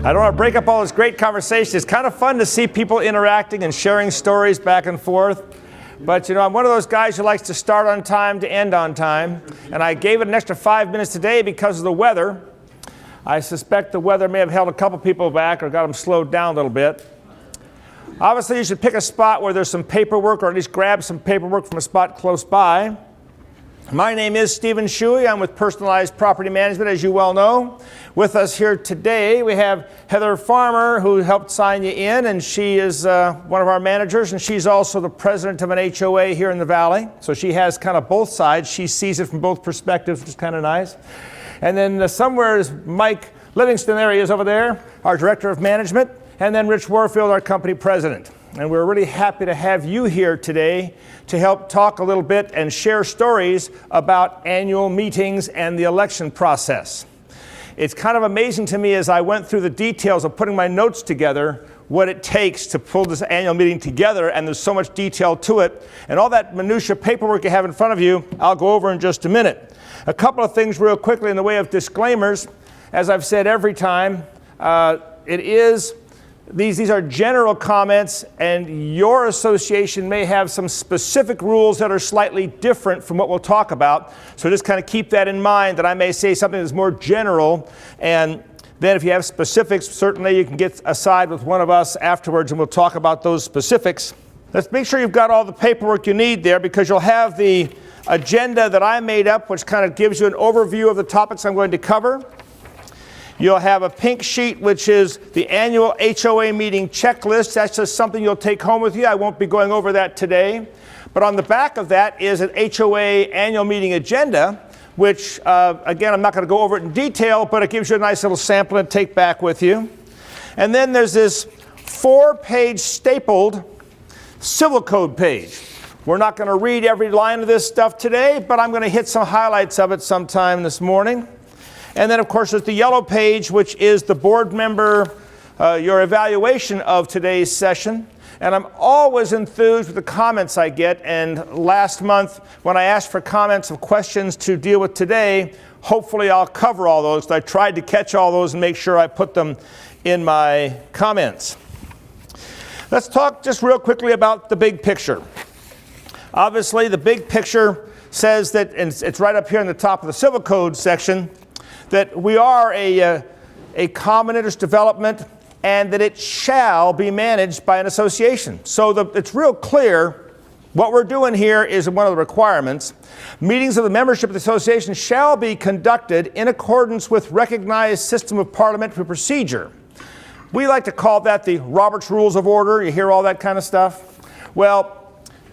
I don't want to break up all this great conversation. It's kind of fun to see people interacting and sharing stories back and forth. But, you know, I'm one of those guys who likes to start on time to end on time. And I gave it an extra 5 minutes today because of the weather. I suspect the weather may have held a couple people back or got them slowed down a little bit. Obviously, you should pick a spot where there's some paperwork, or at least grab some paperwork from a spot close by. My name is Steven Shuey. I'm with Personalized Property Management, as you well know. With us here today, we have Heather Farmer, who helped sign you in, and she is one of our managers, and she's also the president of an HOA here in the Valley. So she has kind of both sides. She sees it from both perspectives, which is kind of nice. And then somewhere is Mike Livingston. There he is over there, our director of management. And then Rich Warfield, our company president. And we're really happy to have you here today to help talk a little bit and share stories about annual meetings and the election process. It's kind of amazing to me as I went through the details of putting my notes together what it takes to pull this annual meeting together, and there's so much detail to it. And all that minutia paperwork you have in front of you, I'll go over in just a minute. A couple of things real quickly in the way of disclaimers. As I've said every time, These are general comments, and your association may have some specific rules that are slightly different from what we'll talk about. So just kind of keep that in mind, that I may say something that's more general, and then if you have specifics, certainly you can get aside with one of us afterwards and we'll talk about those specifics. Let's make sure you've got all the paperwork you need there, because you'll have the agenda that I made up, which kind of gives you an overview of the topics I'm going to cover. You'll have a pink sheet, which is the annual HOA meeting checklist. That's just something you'll take home with you. I won't be going over that today. But on the back of that is an HOA annual meeting agenda, which, again, I'm not going to go over it in detail, but it gives you a nice little sample to take back with you. And then there's this 4-page stapled civil code page. We're not going to read every line of this stuff today, but I'm going to hit some highlights of it sometime this morning. And then, of course, there's the yellow page, which is the board member, your evaluation of today's session. And I'm always enthused with the comments I get. And last month, when I asked for comments of questions to deal with today, hopefully I'll cover all those. I tried to catch all those and make sure I put them in my comments. Let's talk just real quickly about the big picture. Obviously, the big picture says that, and it's right up here in the top of the civil code section, that we are a common interest development and that it shall be managed by an association. So it's real clear what we're doing here is one of the requirements. Meetings of the membership of the association shall be conducted in accordance with recognized system of parliamentary procedure. We like to call that the Robert's Rules of Order. You hear all that kind of stuff? Well,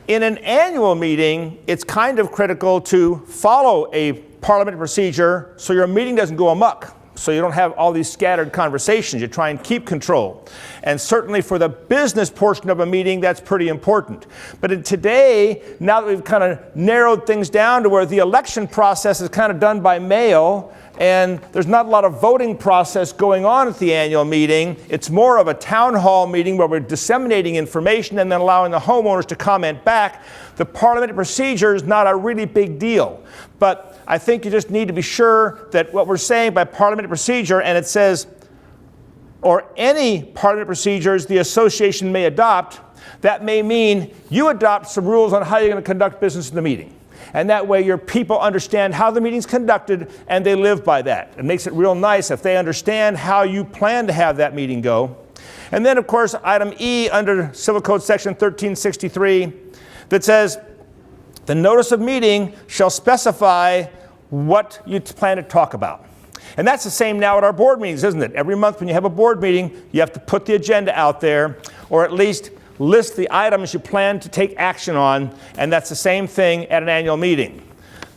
in an annual meeting, it's kind of critical to follow a parliamentary procedure so your meeting doesn't go amok, so you don't have all these scattered conversations. You try and keep control. And certainly for the business portion of a meeting, that's pretty important. But today, now that we've kind of narrowed things down to where the election process is kind of done by mail, and there's not a lot of voting process going on at the annual meeting, it's more of a town hall meeting where we're disseminating information and then allowing the homeowners to comment back. The parliamentary procedure is not a really big deal. But I think you just need to be sure that what we're saying by parliamentary procedure, and it says, or any parliamentary procedures the association may adopt, that may mean you adopt some rules on how you're going to conduct business in the meeting. And that way your people understand how the meeting's conducted and they live by that. It makes it real nice if they understand how you plan to have that meeting go. And then, of course, item E under Civil Code section 1363 that says, the notice of meeting shall specify what you plan to talk about. And that's the same now at our board meetings, isn't it? Every month when you have a board meeting, you have to put the agenda out there, or at least list the items you plan to take action on, and that's the same thing at an annual meeting.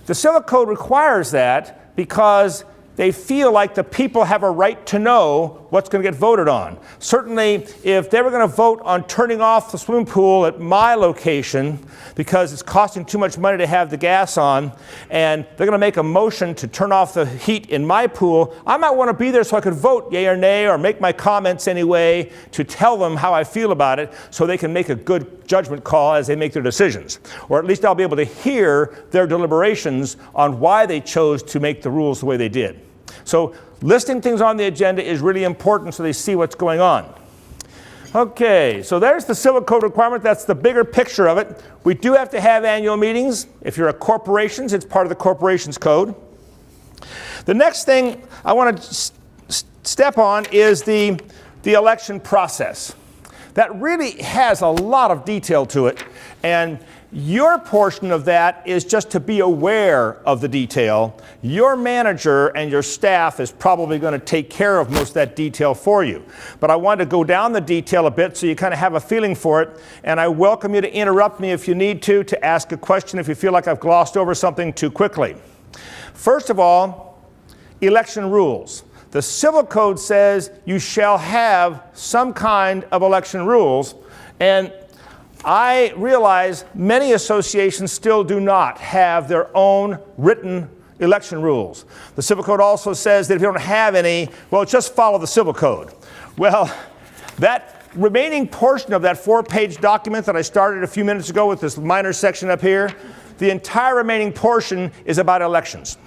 The Civil Code requires that because they feel like the people have a right to know what's going to get voted on. Certainly, if they were going to vote on turning off the swimming pool at my location because it's costing too much money to have the gas on, and they're going to make a motion to turn off the heat in my pool, I might want to be there so I could vote yay or nay or make my comments anyway to tell them how I feel about it so they can make a good judgment call as they make their decisions. Or at least I'll be able to hear their deliberations on why they chose to make the rules the way they did. So listing things on the agenda is really important so they see what's going on. Okay, so there's the civil code requirement. That's the bigger picture of it. We do have to have annual meetings. If you're a corporation, it's part of the corporation's code. The next thing I want to step on is the election process. That really has a lot of detail to it, and your portion of that is just to be aware of the detail. Your manager and your staff is probably going to take care of most of that detail for you. But I want to go down the detail a bit so you kind of have a feeling for it, and I welcome you to interrupt me if you need to ask a question if you feel like I've glossed over something too quickly. First of all, election rules. The Civil Code says you shall have some kind of election rules, and I realize many associations still do not have their own written election rules. The Civil Code also says that if you don't have any, well, just follow the Civil Code. Well, that remaining portion of that 4-page document that I started a few minutes ago with this minor section up here, the entire remaining portion is about elections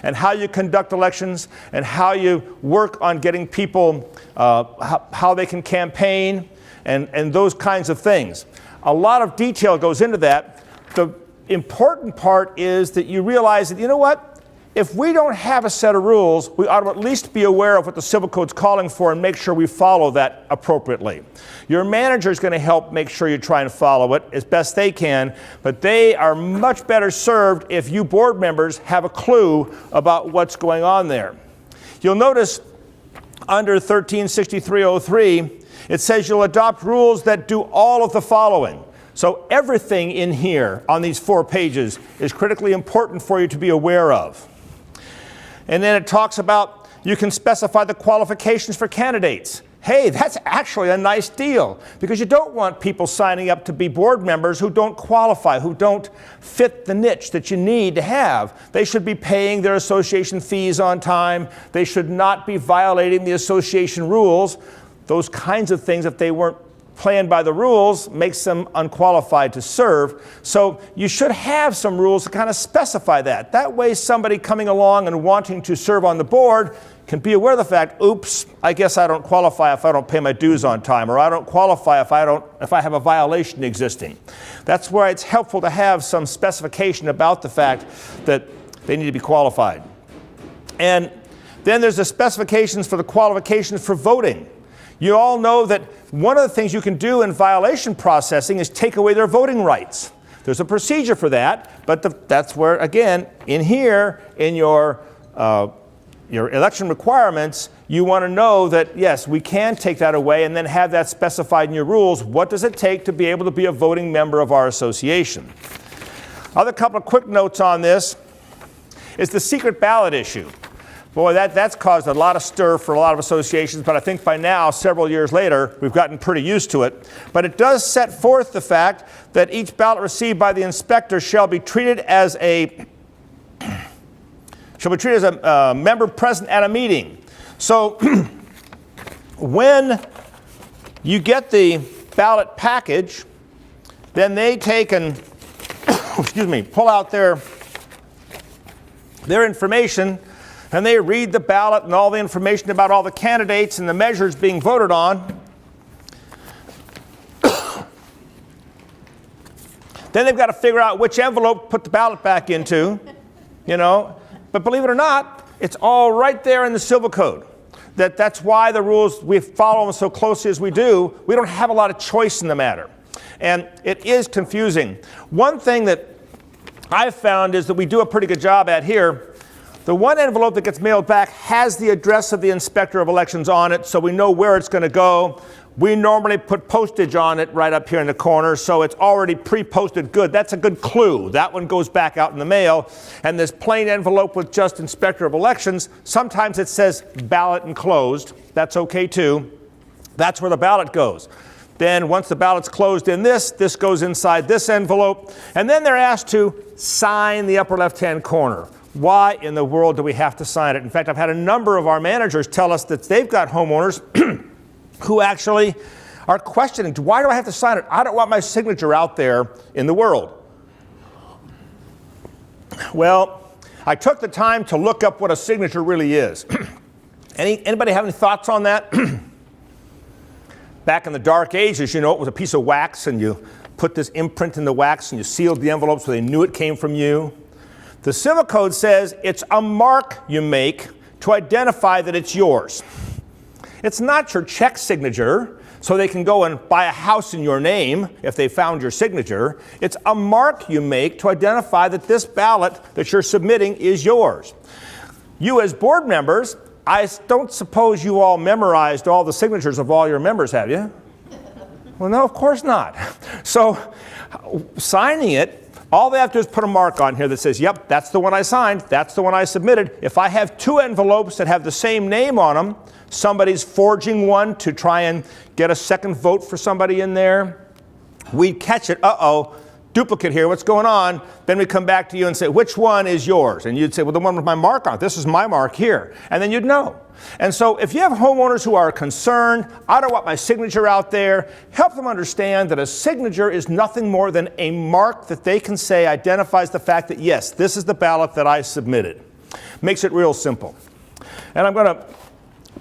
and how you conduct elections and how you work on getting people, how they can campaign and those kinds of things. A lot of detail goes into that. The important part is that you realize that, you know what? If we don't have a set of rules, we ought to at least be aware of what the Civil Code's calling for and make sure we follow that appropriately. Your manager is going to help make sure you try and follow it as best they can, but they are much better served if you board members have a clue about what's going on there. You'll notice under 136303, it says you'll adopt rules that do all of the following. So everything in here on these 4 pages is critically important for you to be aware of. And then it talks about you can specify the qualifications for candidates. Hey, that's actually a nice deal because you don't want people signing up to be board members who don't qualify, who don't fit the niche that you need to have. They should be paying their association fees on time. They should not be violating the association rules. Those kinds of things, if they weren't planned by the rules, makes them unqualified to serve. So you should have some rules to kind of specify that. That way somebody coming along and wanting to serve on the board can be aware of the fact, oops, I guess I don't qualify if I don't pay my dues on time, or I don't qualify if I have a violation existing. That's why it's helpful to have some specification about the fact that they need to be qualified. And then there's the specifications for the qualifications for voting. You all know that one of the things you can do in violation processing is take away their voting rights. There's a procedure for that, but that's where, again, in here, in your election requirements, you want to know that, yes, we can take that away and then have that specified in your rules. What does it take to be able to be a voting member of our association? Other couple of quick notes on this is the secret ballot issue. Boy, that's caused a lot of stir for a lot of associations, but I think by now, several years later, we've gotten pretty used to it. But it does set forth the fact that each ballot received by the inspector shall be treated as a member present at a meeting. So when you get the ballot package, then they take and pull out their information, and they read the ballot and all the information about all the candidates and the measures being voted on. Then they've got to figure out which envelope to put the ballot back into, But believe it or not, it's all right there in the Civil Code. That's why the rules, we follow them so closely as we do. We don't have a lot of choice in the matter. And it is confusing. One thing that I've found is that we do a pretty good job at here. The one envelope that gets mailed back has the address of the Inspector of Elections on it, so we know where it's going to go. We normally put postage on it right up here in the corner, so it's already pre-posted good. That's a good clue. That one goes back out in the mail. And this plain envelope with just Inspector of Elections, sometimes it says ballot enclosed. That's okay too. That's where the ballot goes. Then once the ballot's closed in this goes inside this envelope, and then they're asked to sign the upper left-hand corner. Why in the world do we have to sign it? In fact, I've had a number of our managers tell us that they've got homeowners who actually are questioning, why do I have to sign it? I don't want my signature out there in the world. Well, I took the time to look up what a signature really is. Anybody have any thoughts on that? Back in the dark ages, you know, it was a piece of wax and you put this imprint in the wax and you sealed the envelope so they knew it came from you. The Civil Code says it's a mark you make to identify that it's yours. It's not your check signature, so they can go and buy a house in your name if they found your signature. It's a mark you make to identify that this ballot that you're submitting is yours. You as board members, I don't suppose you all memorized all the signatures of all your members, have you? Well, no, of course not. So signing it, all they have to do is put a mark on here that says, yep, that's the one I signed, that's the one I submitted. If I have two envelopes that have the same name on them, somebody's forging one to try and get a second vote for somebody in there, we'd catch it, uh-oh, duplicate here, what's going on? Then we come back to you and say, which one is yours? And you'd say, well, the one with my mark on it, this is my mark here. And then you'd know. And so if you have homeowners who are concerned, I don't want my signature out there, help them understand that a signature is nothing more than a mark that they can say identifies the fact that, yes, this is the ballot that I submitted. Makes it real simple. And I'm going to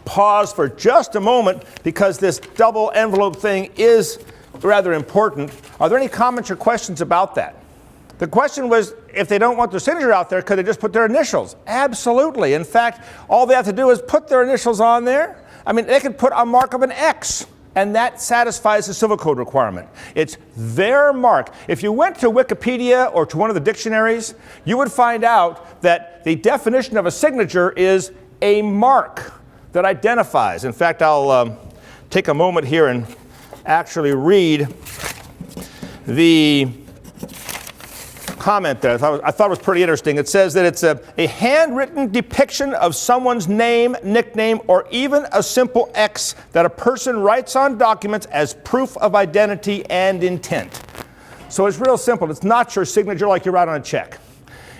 pause for just a moment because this double envelope thing is rather important. Are there any comments or questions about that? The question was, if they don't want their signature out there, could they just put their initials? Absolutely. In fact, all they have to do is put their initials on there. I mean, they could put a mark of an X, and that satisfies the Civil Code requirement. It's their mark. If you went to Wikipedia or to one of the dictionaries, you would find out that the definition of a signature is a mark that identifies. In fact, I'll take a moment here and actually read the comment there. I thought it was pretty interesting. It says that it's a handwritten depiction of someone's name, nickname, or even a simple X that a person writes on documents as proof of identity and intent. So it's real simple. It's not your signature like you write on a check.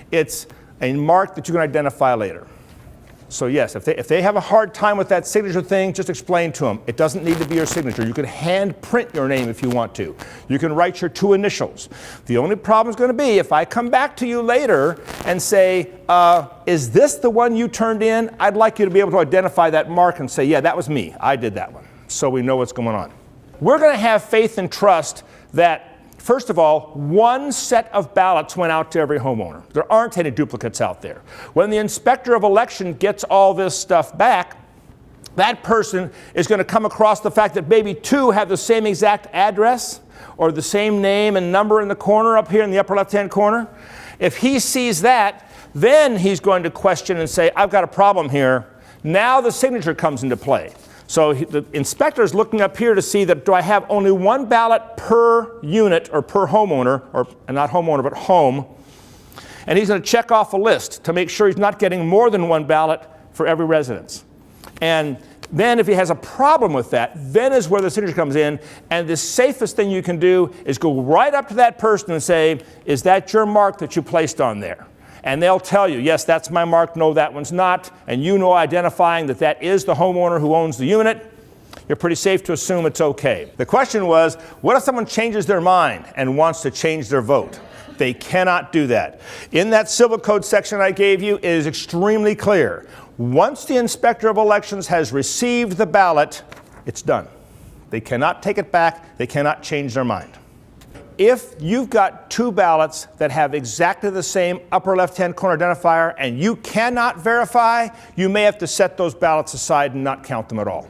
It's a mark that you can identify later. So yes, if they have a hard time with that signature thing, just explain to them. It doesn't need to be your signature. You can hand print your name if you want to. You can write your two initials. The only problem is going to be if I come back to you later and say, is this the one you turned in? I'd like you to be able to identify that mark and say, yeah, that was me. I did that one. So we know what's going on. We're going to have faith and trust that, first of all, one set of ballots went out to every homeowner. There aren't any duplicates out there. When the inspector of election gets all this stuff back, that person is going to come across the fact that maybe two have the same exact address or the same name and number in the corner up here in the upper left-hand corner. If he sees that, then he's going to question and say, I've got a problem here. Now the signature comes into play. So the inspector is looking up here to see that do I have only one ballot per unit or per homeowner, or not homeowner, but home. And he's going to check off a list to make sure he's not getting more than one ballot for every residence. And then if he has a problem with that, then is where the signature comes in. And the safest thing you can do is go right up to that person and say, is that your mark that you placed on there? And they'll tell you, yes, that's my mark, no, that one's not. And you know identifying that that is the homeowner who owns the unit. You're pretty safe to assume it's okay. The question was, what if someone changes their mind and wants to change their vote? They cannot do that. In that Civil Code section I gave you, it is extremely clear. Once the Inspector of Elections has received the ballot, it's done. They cannot take it back. They cannot change their mind. If you've got two ballots that have exactly the same upper left-hand corner identifier and you cannot verify, you may have to set those ballots aside and not count them at all.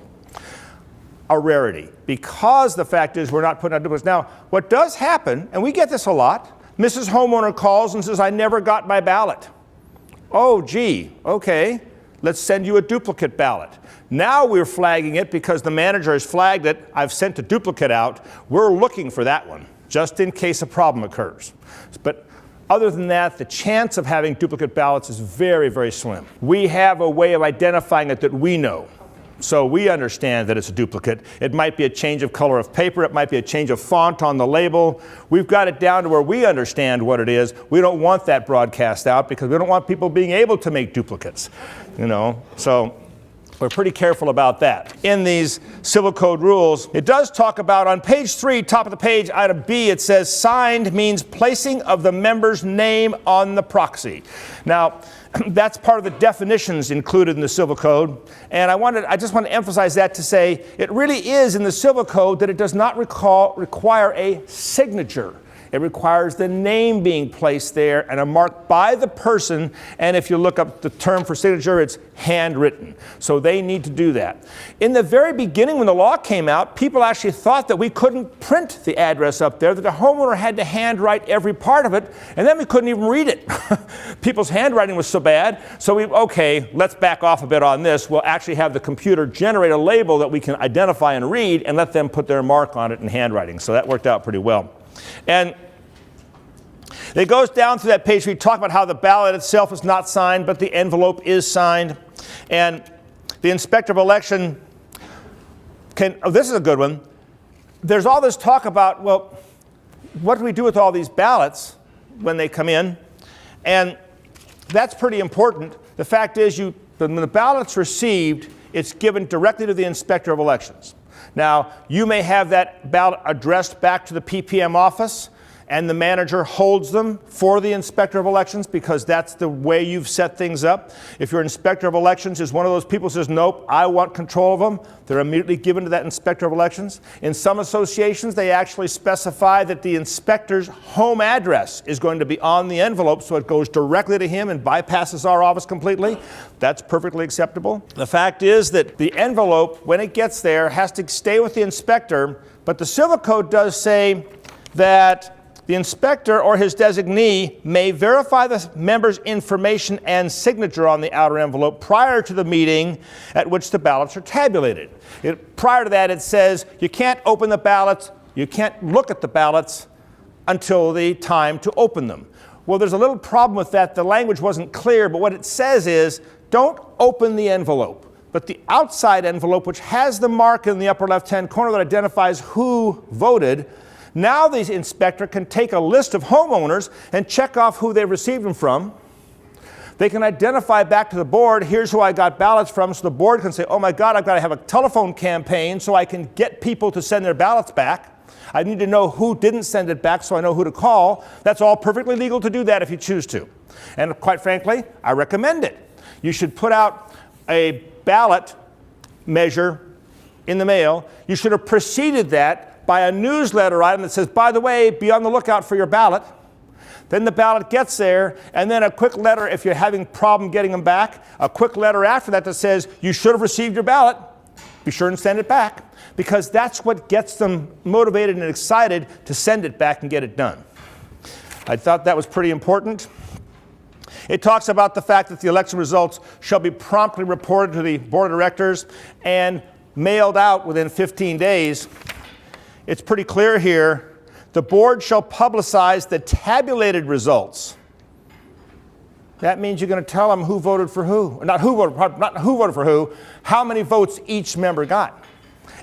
A rarity, because the fact is we're not putting out duplicates. Now, what does happen, and we get this a lot, Mrs. Homeowner calls and says, I never got my ballot. Oh, gee, okay, let's send you a duplicate ballot. Now we're flagging it because the manager has flagged it. I've sent a duplicate out. We're looking for that one, just in case a problem occurs. But other than that, the chance of having duplicate ballots is very, very slim. We have a way of identifying it that we know. So we understand that it's a duplicate. It might be a change of color of paper. It might be a change of font on the label. We've got it down to where we understand what it is. We don't want that broadcast out because we don't want people being able to make duplicates, you know. So We're pretty careful about that. In these civil code rules, it does talk about, on page 3, top of the page, item B, it says signed means placing of the member's name on the proxy. Now, that's part of the definitions included in the civil code, and I just want to emphasize that to say it really is in the civil code that it does not require a signature. It requires the name being placed there and a mark by the person, and if you look up the term for signature, it's handwritten. So they need to do that. In the very beginning when the law came out, people actually thought that we couldn't print the address up there, that the homeowner had to handwrite every part of it, and then we couldn't even read it. People's handwriting was so bad, so okay, let's back off a bit on this. We'll actually have the computer generate a label that we can identify and read and let them put their mark on it in handwriting. So that worked out pretty well. And it goes down through that page. We talk about how the ballot itself is not signed, but the envelope is signed. And the inspector of election this is a good one. There's all this talk about, well, what do we do with all these ballots when they come in? And that's pretty important. The fact is, when the ballot's received, it's given directly to the inspector of elections. Now, you may have that ballot addressed back to the PPM office, and the manager holds them for the inspector of elections because that's the way you've set things up. If your inspector of elections is one of those people who says, nope, I want control of them, they're immediately given to that inspector of elections. In some associations, they actually specify that the inspector's home address is going to be on the envelope, so it goes directly to him and bypasses our office completely. That's perfectly acceptable. The fact is that the envelope, when it gets there, has to stay with the inspector, but the civil code does say that the inspector or his designee may verify the member's information and signature on the outer envelope prior to the meeting at which the ballots are tabulated. Prior to that, it says you can't open the ballots, you can't look at the ballots until the time to open them. Well, there's a little problem with that. The language wasn't clear, but what it says is don't open the envelope. But the outside envelope, which has the mark in the upper left-hand corner that identifies who voted, now the inspector can take a list of homeowners and check off who they received them from. They can identify back to the board, here's who I got ballots from, so the board can say, oh my God, I've got to have a telephone campaign so I can get people to send their ballots back. I need to know who didn't send it back so I know who to call. That's all perfectly legal to do that if you choose to. And quite frankly, I recommend it. You should put out a ballot measure in the mail. You should have preceded that by a newsletter item that says, by the way, be on the lookout for your ballot. Then the ballot gets there, and then a quick letter if you're having a problem getting them back, a quick letter after that that says, you should have received your ballot. Be sure and send it back, because that's what gets them motivated and excited to send it back and get it done. I thought that was pretty important. It talks about the fact that the election results shall be promptly reported to the board of directors and mailed out within 15 days. It's pretty clear here. The board shall publicize the tabulated results. That means you're going to tell them who voted for who. Not who voted for who, how many votes each member got.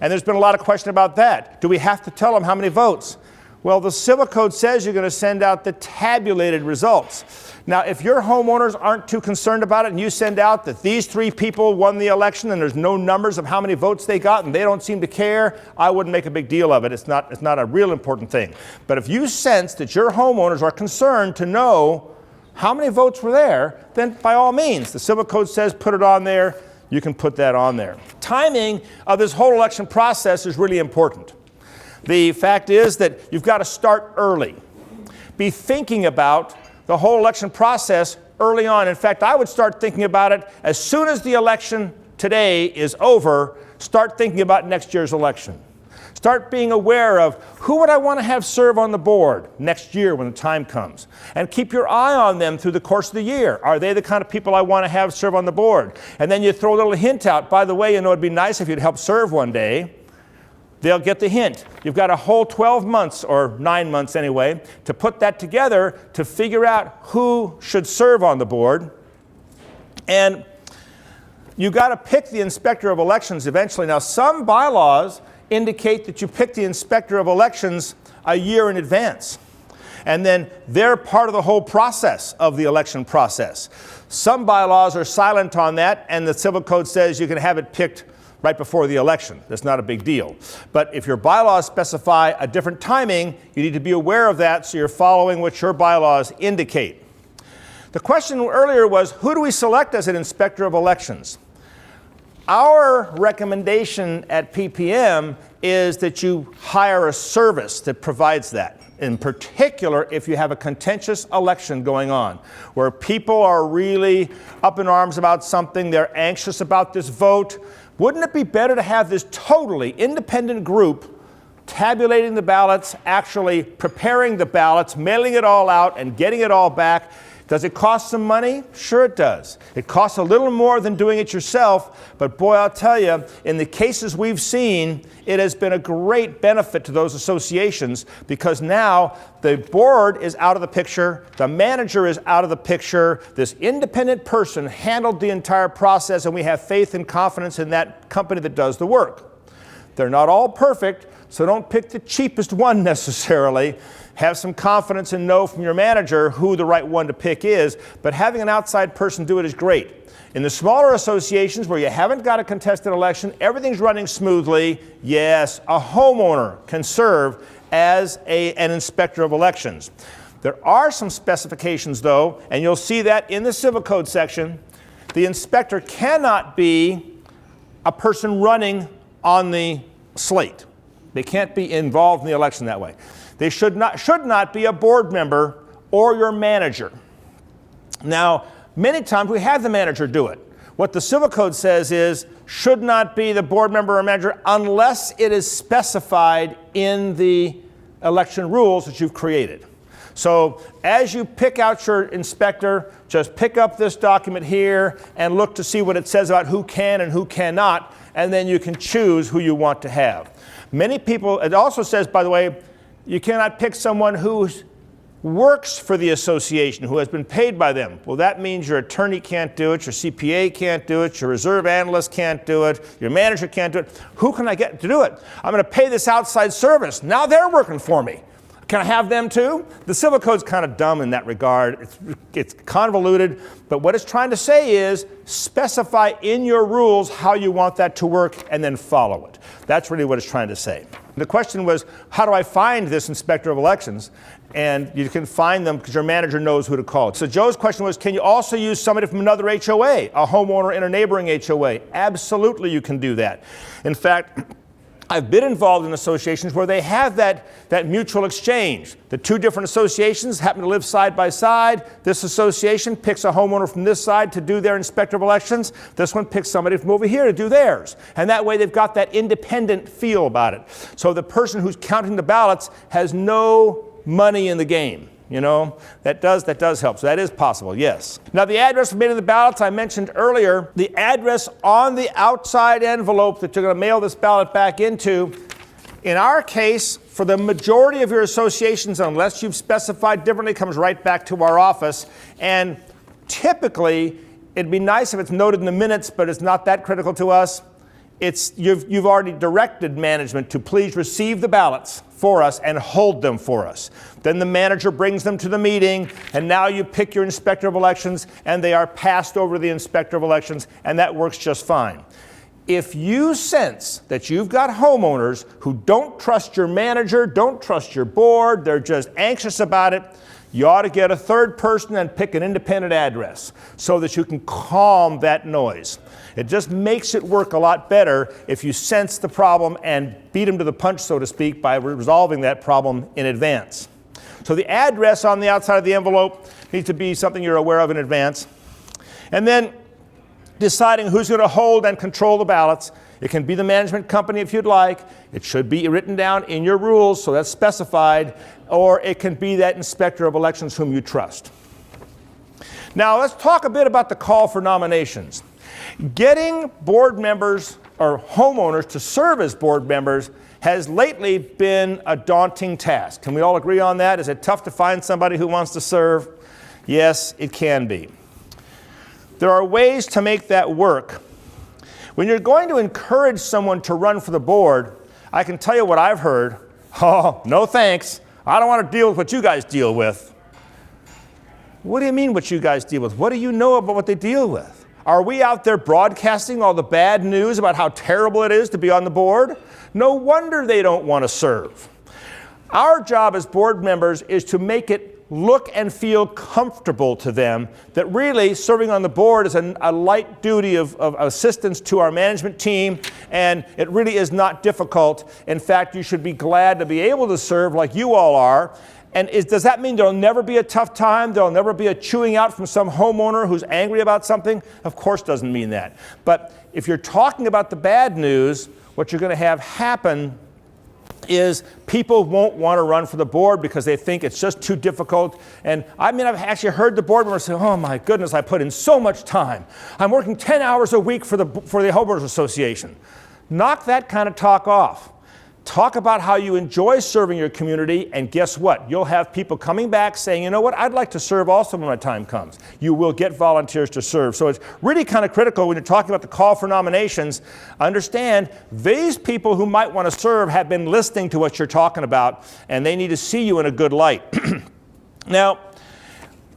And there's been a lot of question about that. Do we have to tell them how many votes? Well, the civil code says you're going to send out the tabulated results. Now, if your homeowners aren't too concerned about it and you send out that these 3 people won the election and there's no numbers of how many votes they got and they don't seem to care, I wouldn't make a big deal of it. It's not a real important thing. But if you sense that your homeowners are concerned to know how many votes were there, then by all means, the civil code says put it on there. You can put that on there. Timing of this whole election process is really important. The fact is that you've got to start early. Be thinking about the whole election process early on. In fact, I would start thinking about it as soon as the election today is over, start thinking about next year's election. Start being aware of who would I want to have serve on the board next year when the time comes. And keep your eye on them through the course of the year. Are they the kind of people I want to have serve on the board? And then you throw a little hint out. By the way, you know, it'd be nice if you'd help serve one day. They'll get the hint. You've got a whole 12 months, or 9 months anyway, to put that together to figure out who should serve on the board. And you've got to pick the inspector of elections eventually. Now, some bylaws indicate that you pick the inspector of elections a year in advance. And then they're part of the whole process of the election process. Some bylaws are silent on that, and the Civil Code says you can have it picked right before the election. That's not a big deal. But if your bylaws specify a different timing, you need to be aware of that so you're following what your bylaws indicate. The question earlier was, who do we select as an inspector of elections? Our recommendation at PPM is that you hire a service that provides that. In particular, if you have a contentious election going on, where people are really up in arms about something, they're anxious about this vote, wouldn't it be better to have this totally independent group tabulating the ballots, actually preparing the ballots, mailing it all out, and getting it all back? Does it cost some money? Sure it does. It costs a little more than doing it yourself, but boy, I'll tell you, in the cases we've seen, it has been a great benefit to those associations because now the board is out of the picture, the manager is out of the picture, this independent person handled the entire process, and we have faith and confidence in that company that does the work. They're not all perfect, so don't pick the cheapest one necessarily. Have some confidence and know from your manager who the right one to pick is, but having an outside person do it is great. In the smaller associations where you haven't got a contested election, everything's running smoothly, yes, a homeowner can serve as an inspector of elections. There are some specifications though, and you'll see that in the Civil Code section. The inspector cannot be a person running on the slate. They can't be involved in the election that way. They should not be a board member or your manager. Now, many times we have the manager do it. What the Civil Code says is, should not be the board member or manager unless it is specified in the election rules that you've created. So as you pick out your inspector, just pick up this document here and look to see what it says about who can and who cannot, and then you can choose who you want to have. Many people, it also says, by the way, you cannot pick someone who works for the association, who has been paid by them. Well, that means your attorney can't do it, your CPA can't do it, your reserve analyst can't do it, your manager can't do it. Who can I get to do it? I'm going to pay this outside service. Now they're working for me. Can I have them too? The Civil Code's kind of dumb in that regard. It's convoluted, but what it's trying to say is specify in your rules how you want that to work and then follow it. That's really what it's trying to say. The question was, how do I find this inspector of elections? And you can find them because your manager knows who to call. So Joe's question was, can you also use somebody from another HOA, a homeowner in a neighboring HOA? Absolutely you can do that. In fact, I've been involved in associations where they have that mutual exchange. The two different associations happen to live side by side. This association picks a homeowner from this side to do their inspector of elections. This one picks somebody from over here to do theirs. And that way they've got that independent feel about it. So the person who's counting the ballots has no money in the game. You know, that does help. So that is possible, yes. Now the address for mailing the ballots, I mentioned earlier, the address on the outside envelope that you're going to mail this ballot back into, in our case, for the majority of your associations, unless you've specified differently, comes right back to our office. And typically, it'd be nice if it's noted in the minutes, but it's not that critical to us. You've already directed management to please receive the ballots for us and hold them for us. Then the manager brings them to the meeting, and now you pick your inspector of elections, and they are passed over to the inspector of elections, and that works just fine. If you sense that you've got homeowners who don't trust your manager, don't trust your board, they're just anxious about it, you ought to get a third person and pick an independent address so that you can calm that noise. It just makes it work a lot better if you sense the problem and beat them to the punch, so to speak, by resolving that problem in advance. So the address on the outside of the envelope needs to be something you're aware of in advance. And then deciding who's going to hold and control the ballots. It can be the management company if you'd like. It should be written down in your rules, so that's specified. Or it can be that inspector of elections whom you trust. Now let's talk a bit about the call for nominations. Getting board members or homeowners to serve as board members has lately been a daunting task. Can we all agree on that? Is it tough to find somebody who wants to serve? Yes, it can be. There are ways to make that work. When you're going to encourage someone to run for the board, I can tell you what I've heard. Oh, no thanks. I don't want to deal with what you guys deal with. What do you mean what you guys deal with? What do you know about what they deal with? Are we out there broadcasting all the bad news about how terrible it is to be on the board? No wonder they don't want to serve. Our job as board members is to make it look and feel comfortable to them that really serving on the board is a light duty of assistance to our management team, and it really is not difficult. In fact, you should be glad to be able to serve like you all are. And does that mean there'll never be a tough time? There'll never be a chewing out from some homeowner who's angry about something? Of course it doesn't mean that. But if you're talking about the bad news, what you're going to have happen is people won't want to run for the board because they think it's just too difficult. And I mean, I've actually heard the board members say, oh my goodness, I put in so much time. I'm working 10 hours a week for the Homeowners Association. Knock that kind of talk off. Talk about how you enjoy serving your community, and guess what? You'll have people coming back saying, you know what, I'd like to serve also when my time comes. You will get volunteers to serve. So it's really kind of critical when you're talking about the call for nominations. Understand, these people who might want to serve have been listening to what you're talking about, and they need to see you in a good light. Now,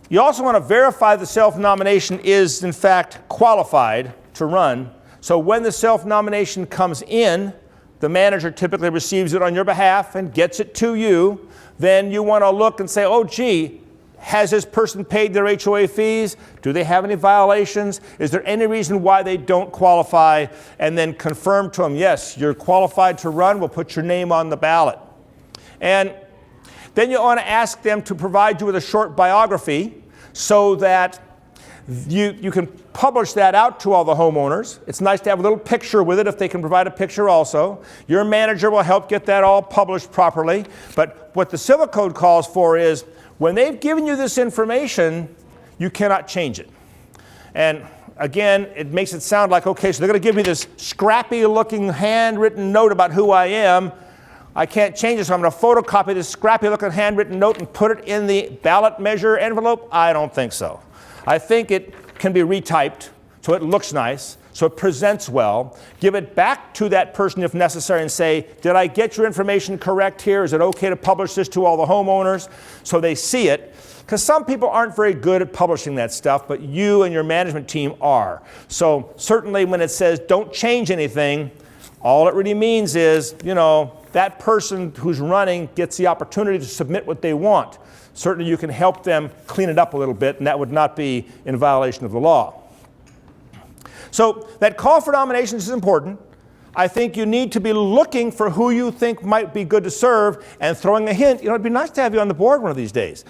you also want to verify the self-nomination is, in fact, qualified to run. So when the self-nomination comes in, the manager typically receives it on your behalf and gets it to you. Then you want to look and say, oh, gee, has this person paid their HOA fees? Do they have any violations? Is there any reason why they don't qualify? And then confirm to them, yes, you're qualified to run. We'll put your name on the ballot. And then you want to ask them to provide you with a short biography so that you can publish that out to all the homeowners. It's nice to have a little picture with it if they can provide a picture also. Your manager will help get that all published properly. But what the Civil Code calls for is when they've given you this information, you cannot change it. And again, it makes it sound like, okay, so they're going to give me this scrappy looking handwritten note about who I am. I can't change it, so I'm going to photocopy this scrappy looking handwritten note and put it in the ballot measure envelope. I don't think so. I think it can be retyped so it looks nice, so it presents well. Give it back to that person if necessary and say, did I get your information correct here? Is it okay to publish this to all the homeowners so they see it? Because some people aren't very good at publishing that stuff, but you and your management team are. So certainly when it says don't change anything, all it really means is, you know, that person who's running gets the opportunity to submit what they want. Certainly you can help them clean it up a little bit, and that would not be in violation of the law. So that call for nominations is important. I think you need to be looking for who you think might be good to serve and throwing a hint. You know, it'd be nice to have you on the board one of these days.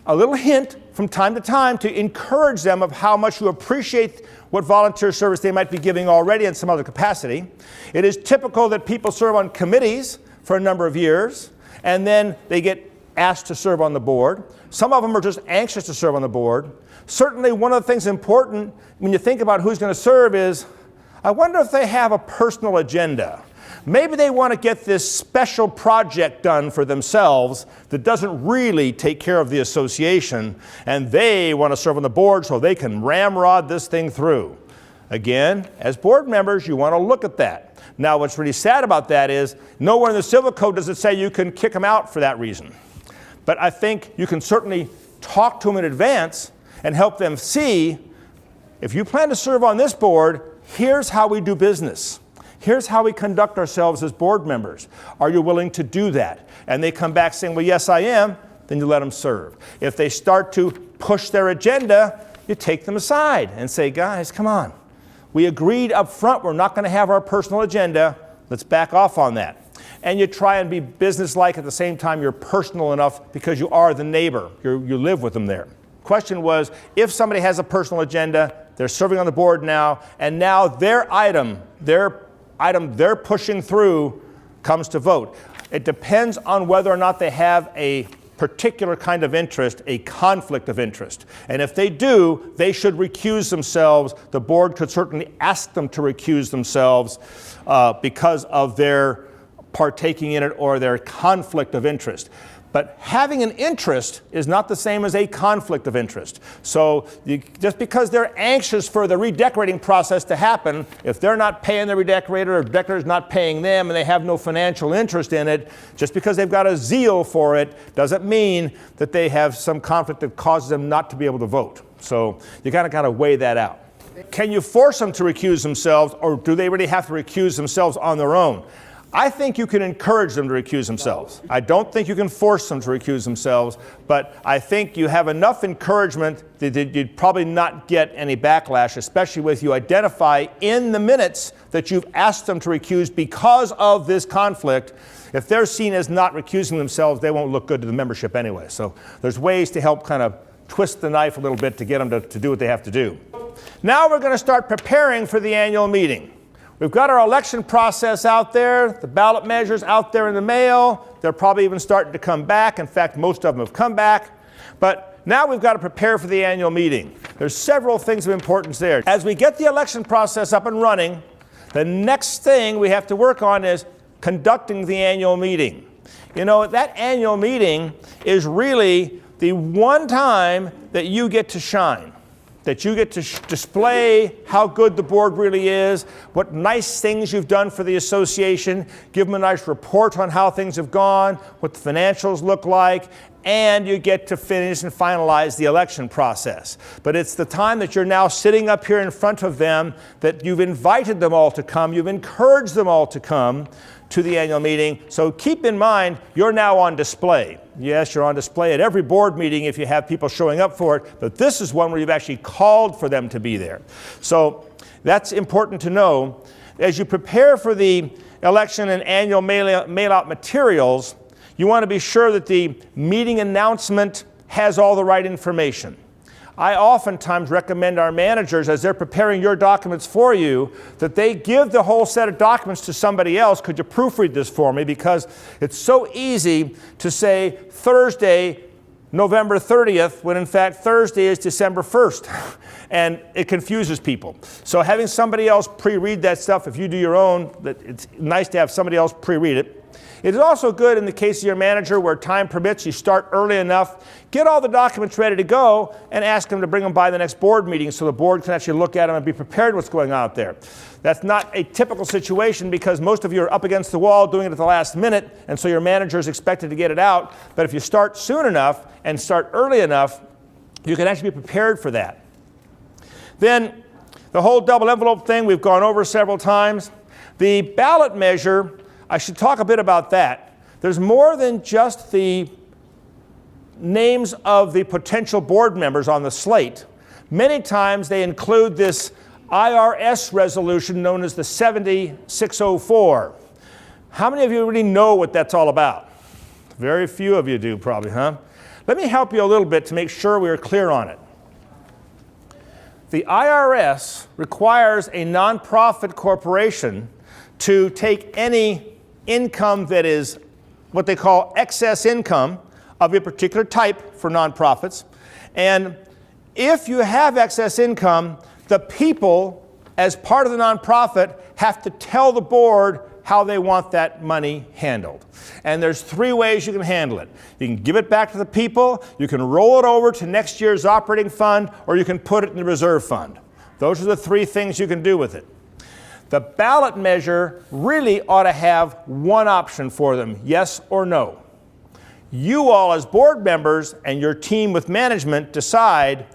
A little hint from time to time to encourage them of how much you appreciate what volunteer service they might be giving already in some other capacity. It is typical that people serve on committees for a number of years, and then they get asked to serve on the board. Some of them are just anxious to serve on the board. Certainly one of the things important when you think about who's going to serve is, I wonder if they have a personal agenda. Maybe they want to get this special project done for themselves that doesn't really take care of the association, and they want to serve on the board so they can ramrod this thing through. Again, as board members, you want to look at that. Now, what's really sad about that is nowhere in the Civil Code does it say you can kick them out for that reason. But I think you can certainly talk to them in advance and help them see, if you plan to serve on this board, here's how we do business. Here's how we conduct ourselves as board members. Are you willing to do that? And they come back saying, well, yes, I am. Then you let them serve. If they start to push their agenda, you take them aside and say, guys, come on. We agreed up front we're not going to have our personal agenda. Let's back off on that. And you try and be businesslike at the same time you're personal enough because you are the neighbor. You live with them there. Question was, if somebody has a personal agenda, they're serving on the board now, and now their item they're pushing through comes to vote. It depends on whether or not they have a particular kind of interest, a conflict of interest. And if they do, they should recuse themselves. The board could certainly ask them to recuse themselves because of their partaking in it or their conflict of interest. But having an interest is not the same as a conflict of interest. So just because they're anxious for the redecorating process to happen, if they're not paying the redecorator or the decorator's not paying them and they have no financial interest in it, just because they've got a zeal for it doesn't mean that they have some conflict that causes them not to be able to vote. So you kind of got to weigh that out. Can you force them to recuse themselves, or do they really have to recuse themselves on their own? I think you can encourage them to recuse themselves. I don't think you can force them to recuse themselves, but I think you have enough encouragement that you'd probably not get any backlash, especially if you identify in the minutes that you've asked them to recuse because of this conflict. If they're seen as not recusing themselves, they won't look good to the membership anyway. So there's ways to help kind of twist the knife a little bit to get them to do what they have to do. Now we're going to start preparing for the annual meeting. We've got our election process out there, the ballot measures out there in the mail. They're probably even starting to come back. In fact, most of them have come back. But now we've got to prepare for the annual meeting. There's several things of importance there. As we get the election process up and running, the next thing we have to work on is conducting the annual meeting. You know, that annual meeting is really the one time that you get to shine. That you get to display how good the board really is, what nice things you've done for the association, give them a nice report on how things have gone, what the financials look like, and you get to finish and finalize the election process. But it's the time that you're now sitting up here in front of them, that you've invited them all to come, you've encouraged them all to come to the annual meeting. So keep in mind, you're now on display. Yes, you're on display at every board meeting if you have people showing up for it, but this is one where you've actually called for them to be there. So that's important to know. As you prepare for the election and annual mail-out materials, you want to be sure that the meeting announcement has all the right information. I oftentimes recommend our managers, as they're preparing your documents for you, that they give the whole set of documents to somebody else. Could you proofread this for me? Because it's so easy to say Thursday, November 30th, when in fact Thursday is December 1st. And it confuses people. So having somebody else pre-read that stuff, if you do your own, it's nice to have somebody else pre-read it. It is also good in the case of your manager where time permits, you start early enough, get all the documents ready to go, and ask them to bring them by the next board meeting so the board can actually look at them and be prepared what's going on out there. That's not a typical situation because most of you are up against the wall doing it at the last minute, and so your manager is expected to get it out. But if you start soon enough and start early enough, you can actually be prepared for that. Then the whole double envelope thing we've gone over several times. The ballot measure, I should talk a bit about that. There's more than just the names of the potential board members on the slate. Many times they include this IRS resolution known as the 7604. How many of you really know what that's all about? Very few of you do probably, huh? Let me help you a little bit to make sure we're clear on it. The IRS requires a nonprofit corporation to take any income that is what they call excess income of a particular type for nonprofits. And if you have excess income, the people, as part of the nonprofit, have to tell the board how they want that money handled. And there's three ways you can handle it. You can give it back to the people, you can roll it over to next year's operating fund, or you can put it in the reserve fund. Those are the three things you can do with it. The ballot measure really ought to have one option for them, yes or no. You all as board members and your team with management decide,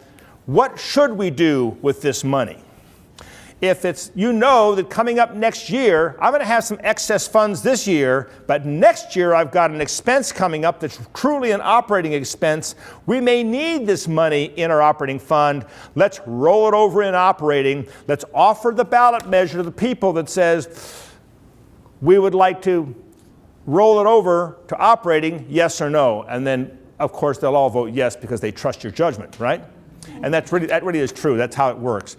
what should we do with this money? If it's, you know that coming up next year, I'm going to have some excess funds this year, but next year I've got an expense coming up that's truly an operating expense. We may need this money in our operating fund. Let's roll it over in operating. Let's offer the ballot measure to the people that says, we would like to roll it over to operating, yes or no. And then, of course, they'll all vote yes because they trust your judgment, right? And that really is true. That's how it works.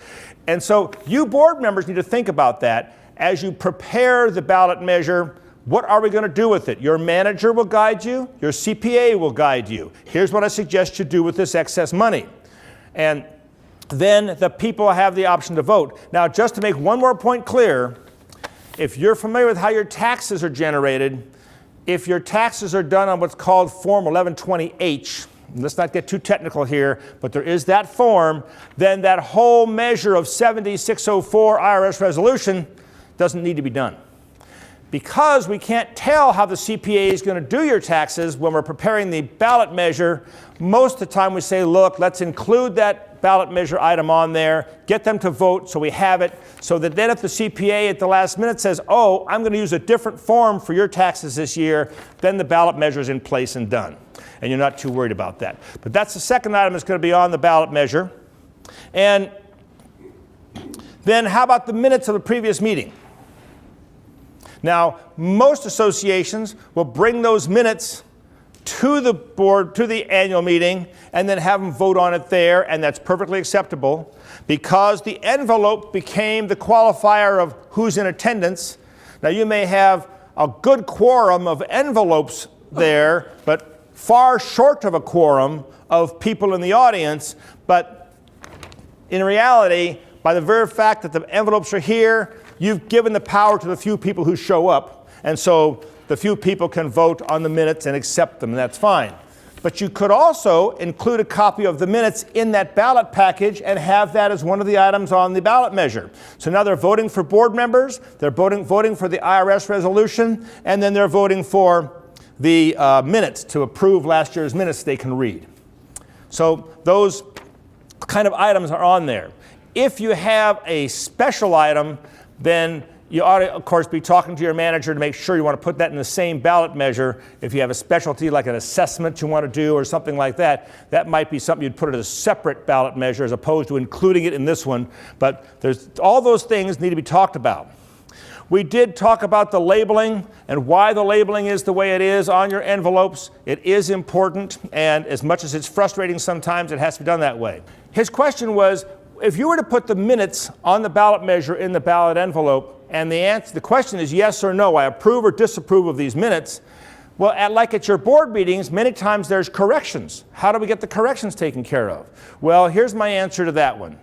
And so you board members need to think about that as you prepare the ballot measure. What are we going to do with it? Your manager will guide you. Your CPA will guide you. Here's what I suggest you do with this excess money. And then the people have the option to vote. Now, just to make one more point clear, if you're familiar with how your taxes are generated, if your taxes are done on what's called Form 1120H, let's not get too technical here, but there is that form, then that whole measure of 7604 IRS resolution doesn't need to be done. Because we can't tell how the CPA is going to do your taxes when we're preparing the ballot measure, most of the time we say, look, let's include that ballot measure item on there, get them to vote so we have it, so that then if the CPA at the last minute says, oh, I'm going to use a different form for your taxes this year, then the ballot measure is in place and done. And you're not too worried about that. But that's the second item that's going to be on the ballot measure. And then how about the minutes of the previous meeting? Now, most associations will bring those minutes to the board, to the annual meeting, and then have them vote on it there, and that's perfectly acceptable. Because the envelope became the qualifier of who's in attendance. Now, you may have a good quorum of envelopes there, but far short of a quorum of people in the audience. But in reality, by the very fact that the envelopes are here, you've given the power to the few people who show up. And so the few people can vote on the minutes and accept them, and that's fine. But you could also include a copy of the minutes in that ballot package and have that as one of the items on the ballot measure. So now they're voting for board members, they're voting for the IRS resolution, and then they're voting for the minutes to approve last year's minutes they can read. So those kind of items are on there. If you have a special item, then you ought to, of course, be talking to your manager to make sure you want to put that in the same ballot measure. If you have a specialty like an assessment you want to do or something like that, that might be something you'd put as a separate ballot measure as opposed to including it in this one. But all those things need to be talked about. We did talk about the labeling and why the labeling is the way it is on your envelopes. It is important, and as much as it's frustrating sometimes, it has to be done that way. His question was, if you were to put the minutes on the ballot measure in the ballot envelope, and the question is yes or no, I approve or disapprove of these minutes, well, like at your board meetings, many times there's corrections. How do we get the corrections taken care of? Well, here's my answer to that one.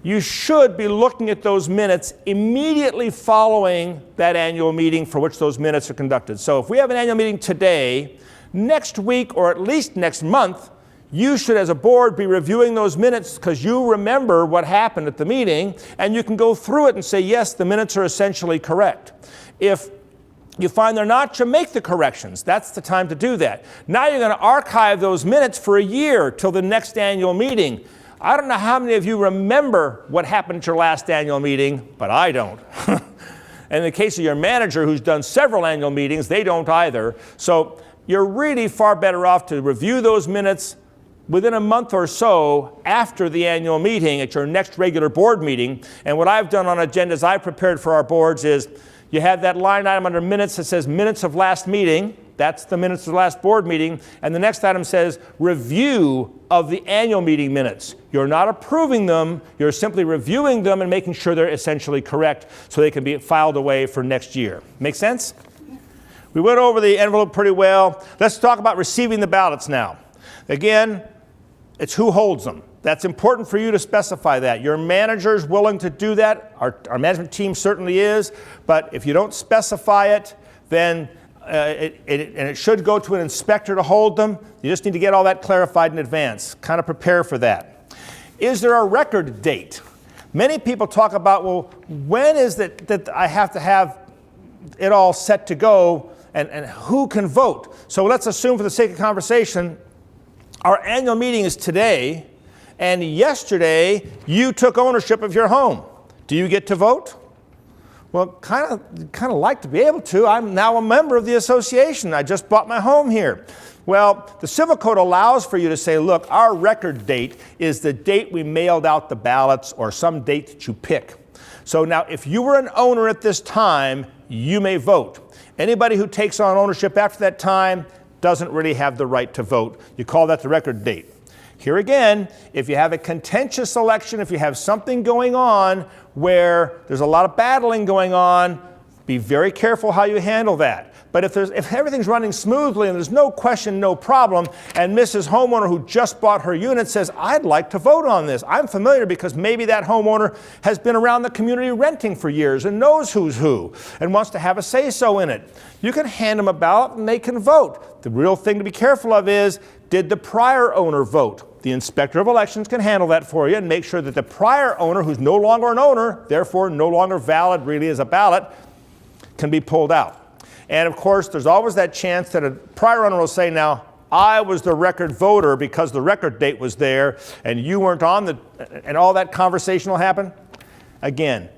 You should be looking at those minutes immediately following that annual meeting for which those minutes are conducted. So if we have an annual meeting today, next week or at least next month, you should, as a board, be reviewing those minutes because you remember what happened at the meeting, and you can go through it and say, yes, the minutes are essentially correct. If you find they're not, you make the corrections. That's the time to do that. Now you're going to archive those minutes for a year till the next annual meeting. I don't know how many of you remember what happened at your last annual meeting, but I don't. In the case of your manager who's done several annual meetings, they don't either. So you're really far better off to review those minutes within a month or so after the annual meeting at your next regular board meeting. And what I've done on agendas I've prepared for our boards is you have that line item under minutes that says minutes of last meeting. That's the minutes of the last board meeting. And the next item says review of the annual meeting minutes. You're not approving them. You're simply reviewing them and making sure they're essentially correct so they can be filed away for next year. Make sense? We went over the envelope pretty well. Let's talk about receiving the ballots now. Again, it's who holds them. That's important for you to specify that. Your manager's willing to do that. Our management team certainly is. But if you don't specify it, then it should go to an inspector to hold them. You just need to get all that clarified in advance. Kind of prepare for that. Is there a record date? Many people talk about, well, when is it that I have to have it all set to go and who can vote? So let's assume for the sake of conversation, our annual meeting is today, and yesterday you took ownership of your home. Do you get to vote? Well, kind of like to be able to. I'm now a member of the association. I just bought my home here. Well, the Civil Code allows for you to say, look, our record date is the date we mailed out the ballots or some date that you pick. So now if you were an owner at this time, you may vote. Anybody who takes on ownership after that time doesn't really have the right to vote. You call that the record date. Here again, if you have a contentious election, if you have something going on where there's a lot of battling going on, be very careful how you handle that. But if everything's running smoothly and there's no question, no problem, and Mrs. Homeowner who just bought her unit says, I'd like to vote on this. I'm familiar because maybe that homeowner has been around the community renting for years and knows who's who and wants to have a say-so in it. You can hand them a ballot and they can vote. The real thing to be careful of is, did the prior owner vote? The Inspector of Elections can handle that for you and make sure that the prior owner, who's no longer an owner, therefore no longer valid really as a ballot, can be pulled out. And of course, there's always that chance that a prior owner will say, now, I was the record voter because the record date was there and you weren't on the, and all that conversation will happen. Again,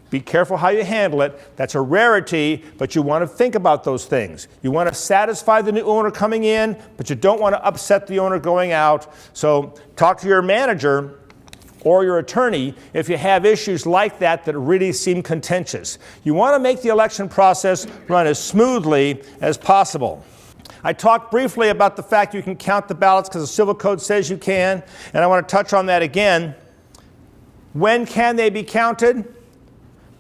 be careful how you handle it. That's a rarity, but you want to think about those things. You want to satisfy the new owner coming in, but you don't want to upset the owner going out. So talk to your manager or your attorney if you have issues like that that really seem contentious. You want to make the election process run as smoothly as possible. I talked briefly about the fact you can count the ballots because the Civil Code says you can, and I want to touch on that again. When can they be counted?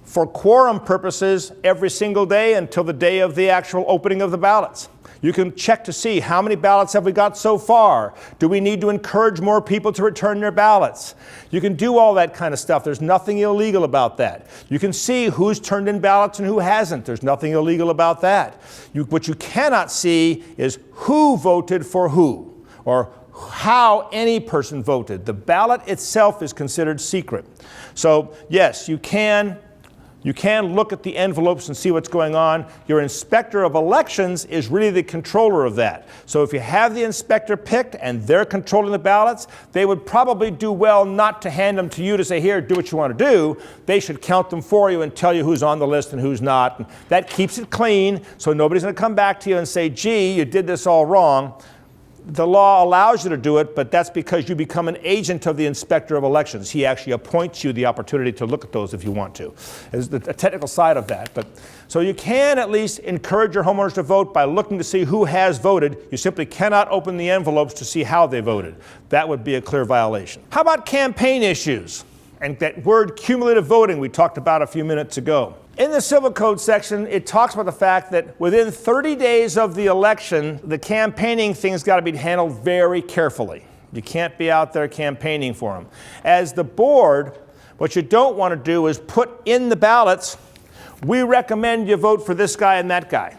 For quorum purposes, every single day until the day of the actual opening of the ballots. You can check to see how many ballots have we got so far. Do we need to encourage more people to return their ballots? You can do all that kind of stuff. There's nothing illegal about that. You can see who's turned in ballots and who hasn't. There's nothing illegal about that. What you cannot see is who voted for who, or how any person voted. The ballot itself is considered secret. So yes, you can look at the envelopes and see what's going on. Your Inspector of Elections is really the controller of that. So if you have the inspector picked and they're controlling the ballots, they would probably do well not to hand them to you to say, here, do what you want to do. They should count them for you and tell you who's on the list and who's not. And that keeps it clean, so nobody's going to come back to you and say, gee, you did this all wrong. The law allows you to do it, but that's because you become an agent of the Inspector of Elections. He actually appoints you the opportunity to look at those if you want to. There's a technical side of that. So you can at least encourage your homeowners to vote by looking to see who has voted. You simply cannot open the envelopes to see how they voted. That would be a clear violation. How about campaign issues? And that word cumulative voting we talked about a few minutes ago. In the Civil Code section, it talks about the fact that within 30 days of the election, the campaigning thing's got to be handled very carefully. You can't be out there campaigning for them. As the board, what you don't want to do is put in the ballots, we recommend you vote for this guy and that guy,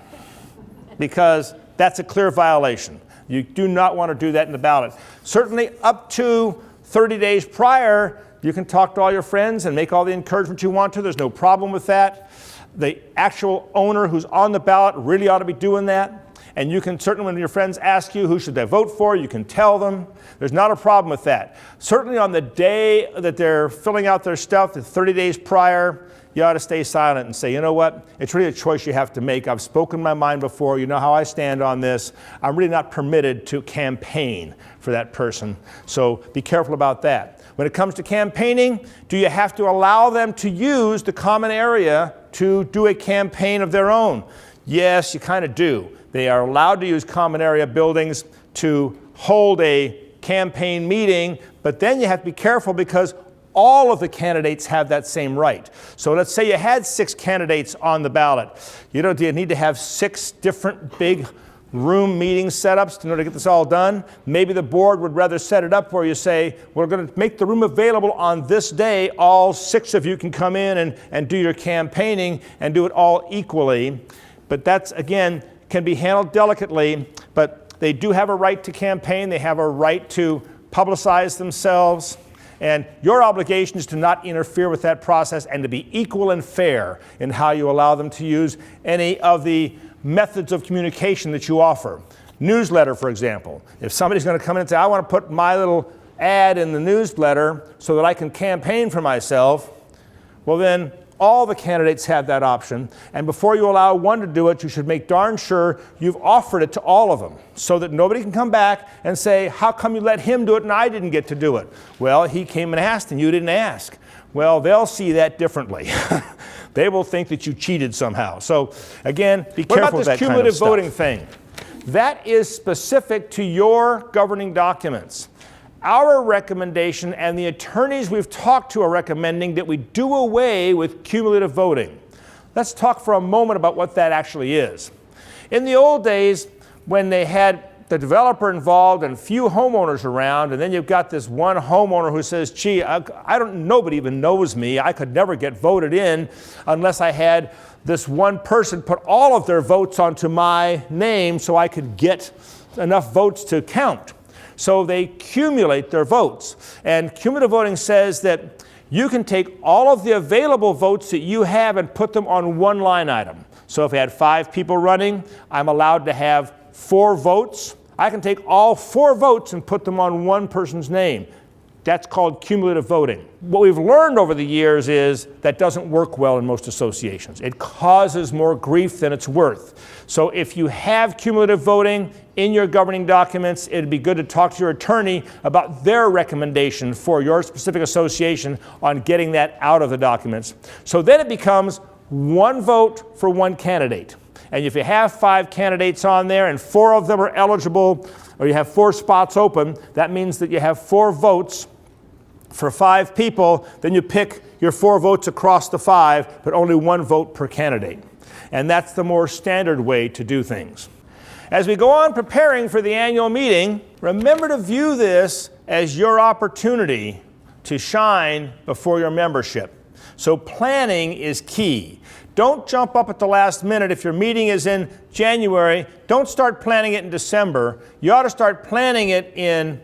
because that's a clear violation. You do not want to do that in the ballot. Certainly up to 30 days prior, you can talk to all your friends and make all the encouragement you want to. There's no problem with that. The actual owner who's on the ballot really ought to be doing that. And you can certainly, when your friends ask you who should they vote for, you can tell them. There's not a problem with that. Certainly on the day that they're filling out their stuff, the 30 days prior, you ought to stay silent and say, you know what, it's really a choice you have to make. I've spoken my mind before. You know how I stand on this. I'm really not permitted to campaign for that person. So be careful about that. When it comes to campaigning, do you have to allow them to use the common area to do a campaign of their own? Yes, you kind of do. They are allowed to use common area buildings to hold a campaign meeting, but then you have to be careful because all of the candidates have that same right. So let's say you had 6 candidates on the ballot. Do you need to have 6 different big room meeting setups in order to get this all done? Maybe the board would rather set it up where you say, we're going to make the room available on this day. All 6 of you can come in and do your campaigning and do it all equally. But that's, again, can be handled delicately, but they do have a right to campaign. They have a right to publicize themselves. And your obligation is to not interfere with that process and to be equal and fair in how you allow them to use any of the methods of communication that you offer. Newsletter, for example. If somebody's going to come in and say, I want to put my little ad in the newsletter so that I can campaign for myself, well then all the candidates have that option. And before you allow one to do it, you should make darn sure you've offered it to all of them so that nobody can come back and say, how come you let him do it and I didn't get to do it? Well, he came and asked and you didn't ask. Well, they'll see that differently. They will think that you cheated somehow. So again, be careful with that kind of stuff. What about this cumulative voting thing? That is specific to your governing documents. Our recommendation, and the attorneys we've talked to are recommending that we do away with cumulative voting. Let's talk for a moment about what that actually is. In the old days, when they had the developer involved and few homeowners around, and then you've got this one homeowner who says, gee, nobody even knows me. I could never get voted in unless I had this one person put all of their votes onto my name so I could get enough votes to count. So they accumulate their votes. And cumulative voting says that you can take all of the available votes that you have and put them on one line item. So if I had 5 people running, I'm allowed to have 4 votes. I can take all 4 votes and put them on one person's name. That's called cumulative voting. What we've learned over the years is that doesn't work well in most associations. It causes more grief than it's worth. So if you have cumulative voting in your governing documents, it'd be good to talk to your attorney about their recommendation for your specific association on getting that out of the documents. So then it becomes 1 vote for 1 candidate. And if you have 5 candidates on there and 4 of them are eligible, or you have 4 spots open, that means that you have 4 votes for 5 people. Then you pick your 4 votes across the 5, but only 1 vote per candidate. And that's the more standard way to do things. As we go on preparing for the annual meeting, remember to view this as your opportunity to shine before your membership. So planning is key. Don't jump up at the last minute. If your meeting is in January, don't start planning it in December. You ought to start planning it in,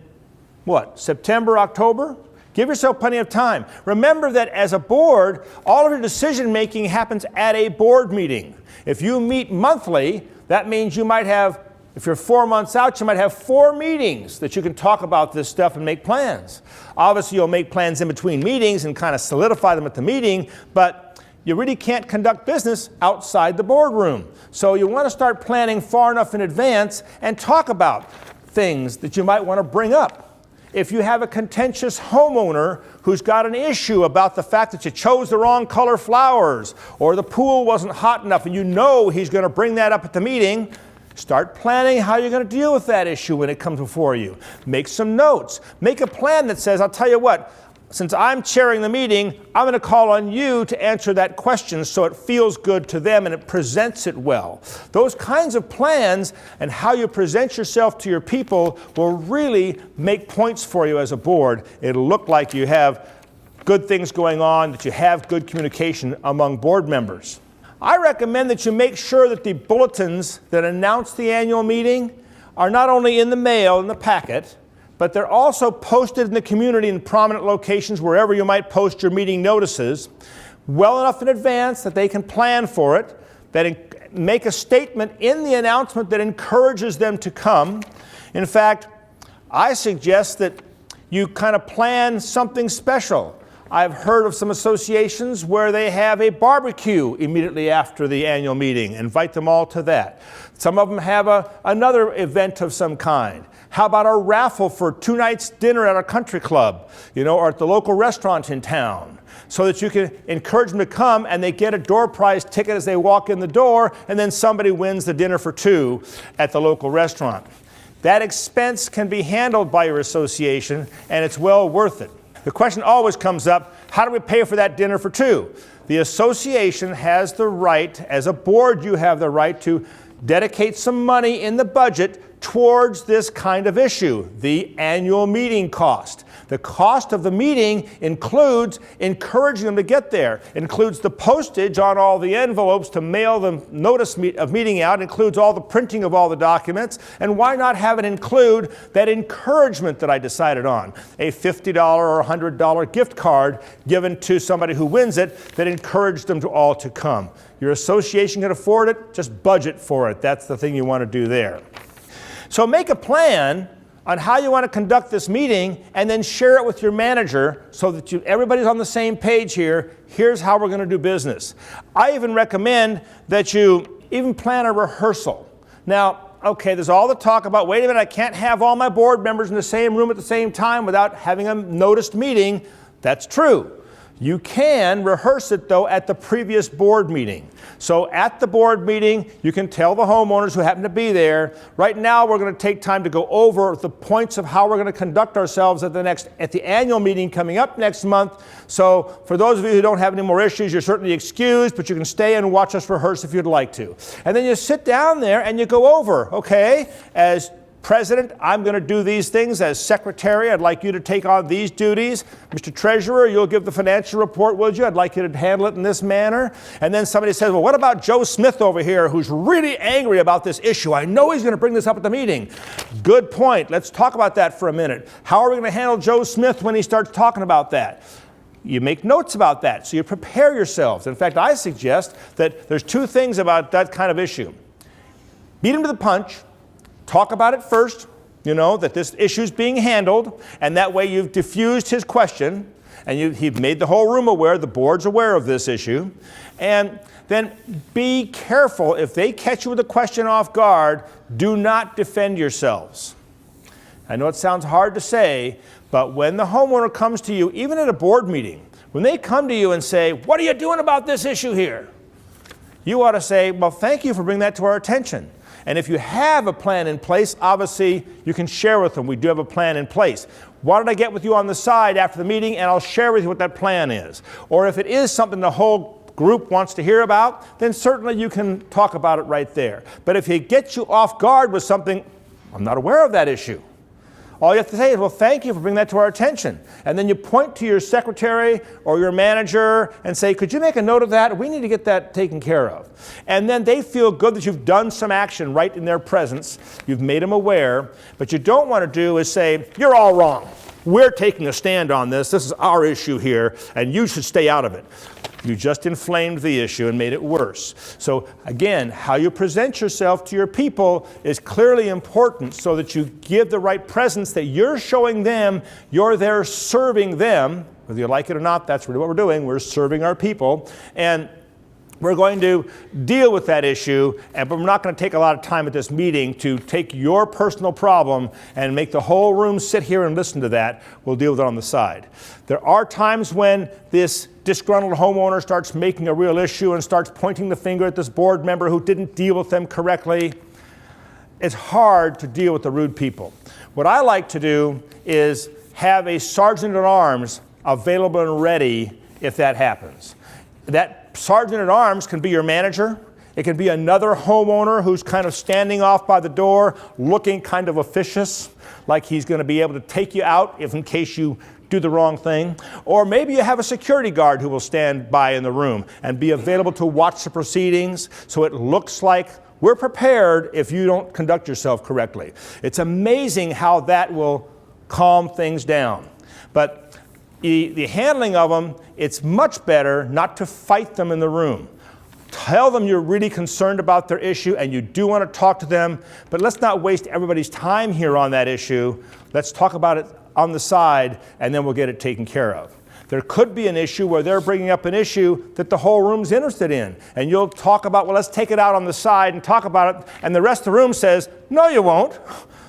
September, October? Give yourself plenty of time. Remember that as a board, all of your decision making happens at a board meeting. If you meet monthly, that means you might have, if you're 4 months out, you might have 4 meetings that you can talk about this stuff and make plans. Obviously, you'll make plans in between meetings and kind of solidify them at the meeting, but you really can't conduct business outside the boardroom. So you want to start planning far enough in advance and talk about things that you might want to bring up. If you have a contentious homeowner who's got an issue about the fact that you chose the wrong color flowers or the pool wasn't hot enough and you know he's going to bring that up at the meeting, start planning how you're going to deal with that issue when it comes before you. Make some notes. Make a plan that says, I'll tell you what, since I'm chairing the meeting, I'm going to call on you to answer that question so it feels good to them and it presents it well. Those kinds of plans and how you present yourself to your people will really make points for you as a board. It'll look like you have good things going on, that you have good communication among board members. I recommend that you make sure that the bulletins that announce the annual meeting are not only in the mail, in the packet, but they're also posted in the community in prominent locations wherever you might post your meeting notices well enough in advance that they can plan for it, that make a statement in the announcement that encourages them to come. In fact, I suggest that you kind of plan something special. I've heard of some associations where they have a barbecue immediately after the annual meeting. Invite them all to that. Some of them have another event of some kind. How about a raffle for 2 nights dinner at a country club, or at the local restaurant in town, so that you can encourage them to come and they get a door prize ticket as they walk in the door, and then somebody wins the dinner for 2 at the local restaurant. That expense can be handled by your association, and it's well worth it. The question always comes up, how do we pay for that dinner for 2? The association has the right, as a board you have the right to dedicate some money in the budget towards this kind of issue, the annual meeting cost. The cost of the meeting includes encouraging them to get there, includes the postage on all the envelopes to mail the notice of meeting out, includes all the printing of all the documents, and why not have it include that encouragement that I decided on, a $50 or $100 gift card given to somebody who wins it that encouraged them to all to come. Your association can afford it, just budget for it. That's the thing you want to do there. So make a plan on how you want to conduct this meeting and then share it with your manager so that everybody's on the same page here. Here's how we're going to do business. I even recommend that you even plan a rehearsal. Now, okay, there's all the talk about, wait a minute, I can't have all my board members in the same room at the same time without having a noticed meeting. That's true. You can rehearse it, though, at the previous board meeting. So at the board meeting, you can tell the homeowners who happen to be there, right now we're going to take time to go over the points of how we're going to conduct ourselves at the annual meeting coming up next month. So for those of you who don't have any more issues, you're certainly excused, but you can stay and watch us rehearse if you'd like to. And then you sit down there and you go over, okay, as President, I'm going to do these things. As Secretary, I'd like you to take on these duties. Mr. Treasurer, you'll give the financial report, would you? I'd like you to handle it in this manner. And then somebody says, well, what about Joe Smith over here who's really angry about this issue? I know he's going to bring this up at the meeting. Good point. Let's talk about that for a minute. How are we going to handle Joe Smith when he starts talking about that? You make notes about that, so you prepare yourselves. In fact, I suggest that there's two things about that kind of issue. Beat him to the punch. Talk about it first, that this issue is being handled, and that way you've diffused his question, and you've made the whole room aware, the board's aware of this issue. And then be careful, if they catch you with a question off guard, do not defend yourselves. I know it sounds hard to say, but when the homeowner comes to you, even at a board meeting, when they come to you and say, what are you doing about this issue here? You ought to say, well, thank you for bringing that to our attention. And if you have a plan in place, obviously you can share with them. We do have a plan in place. Why don't I get with you on the side after the meeting and I'll share with you what that plan is? Or if it is something the whole group wants to hear about, then certainly you can talk about it right there. But if he gets you off guard with something, I'm not aware of that issue. All you have to say is, well, thank you for bringing that to our attention. And then you point to your secretary or your manager and say, could you make a note of that? We need to get that taken care of. And then they feel good that you've done some action right in their presence. You've made them aware. But you don't want to do is say, you're all wrong. We're taking a stand on this. This is our issue here, and you should stay out of it. You just inflamed the issue and made it worse. So again, how you present yourself to your people is clearly important so that you give the right presence, that you're showing them you're there serving them. Whether you like it or not, that's really what we're doing. We're serving our people. And we're going to deal with that issue, but we're not going to take a lot of time at this meeting to take your personal problem and make the whole room sit here and listen to that. We'll deal with it on the side. There are times when this disgruntled homeowner starts making a real issue and starts pointing the finger at this board member who didn't deal with them correctly. It's hard to deal with the rude people. What I like to do is have a sergeant at arms available and ready if that happens. That sergeant at arms can be your manager. It can be another homeowner who's kind of standing off by the door, looking kind of officious, like he's going to be able to take you out if in case you do the wrong thing. Or maybe you have a security guard who will stand by in the room and be available to watch the proceedings so it looks like we're prepared if you don't conduct yourself correctly. It's amazing how that will calm things down. But the handling of them, it's much better not to fight them in the room. Tell them you're really concerned about their issue and you do want to talk to them, but let's not waste everybody's time here on that issue. Let's talk about it on the side and then we'll get it taken care of. There could be an issue where they're bringing up an issue that the whole room's interested in, and you'll talk about, well, let's take it out on the side and talk about it, and the rest of the room says, no, you won't.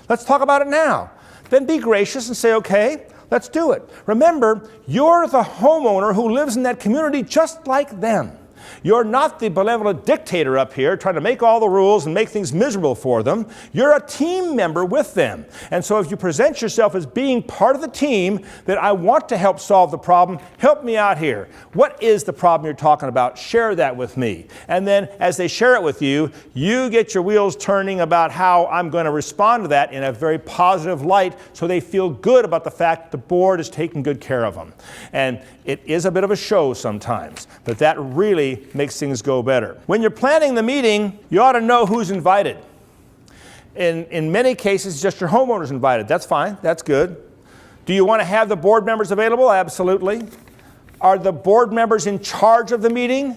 Let's talk about it now. Then be gracious and say, okay, let's do it. Remember, you're the homeowner who lives in that community just like them. You're not the benevolent dictator up here trying to make all the rules and make things miserable for them. You're a team member with them. And so if you present yourself as being part of the team, that I want to help solve the problem, help me out here. What is the problem you're talking about? Share that with me. And then as they share it with you, you get your wheels turning about how I'm going to respond to that in a very positive light so they feel good about the fact the board is taking good care of them. And it is a bit of a show sometimes, but that really makes things go better. When you're planning the meeting, you ought to know who's invited. In many cases, just your homeowner's invited. That's fine. That's good. Do you want to have the board members available? Absolutely. Are the board members in charge of the meeting?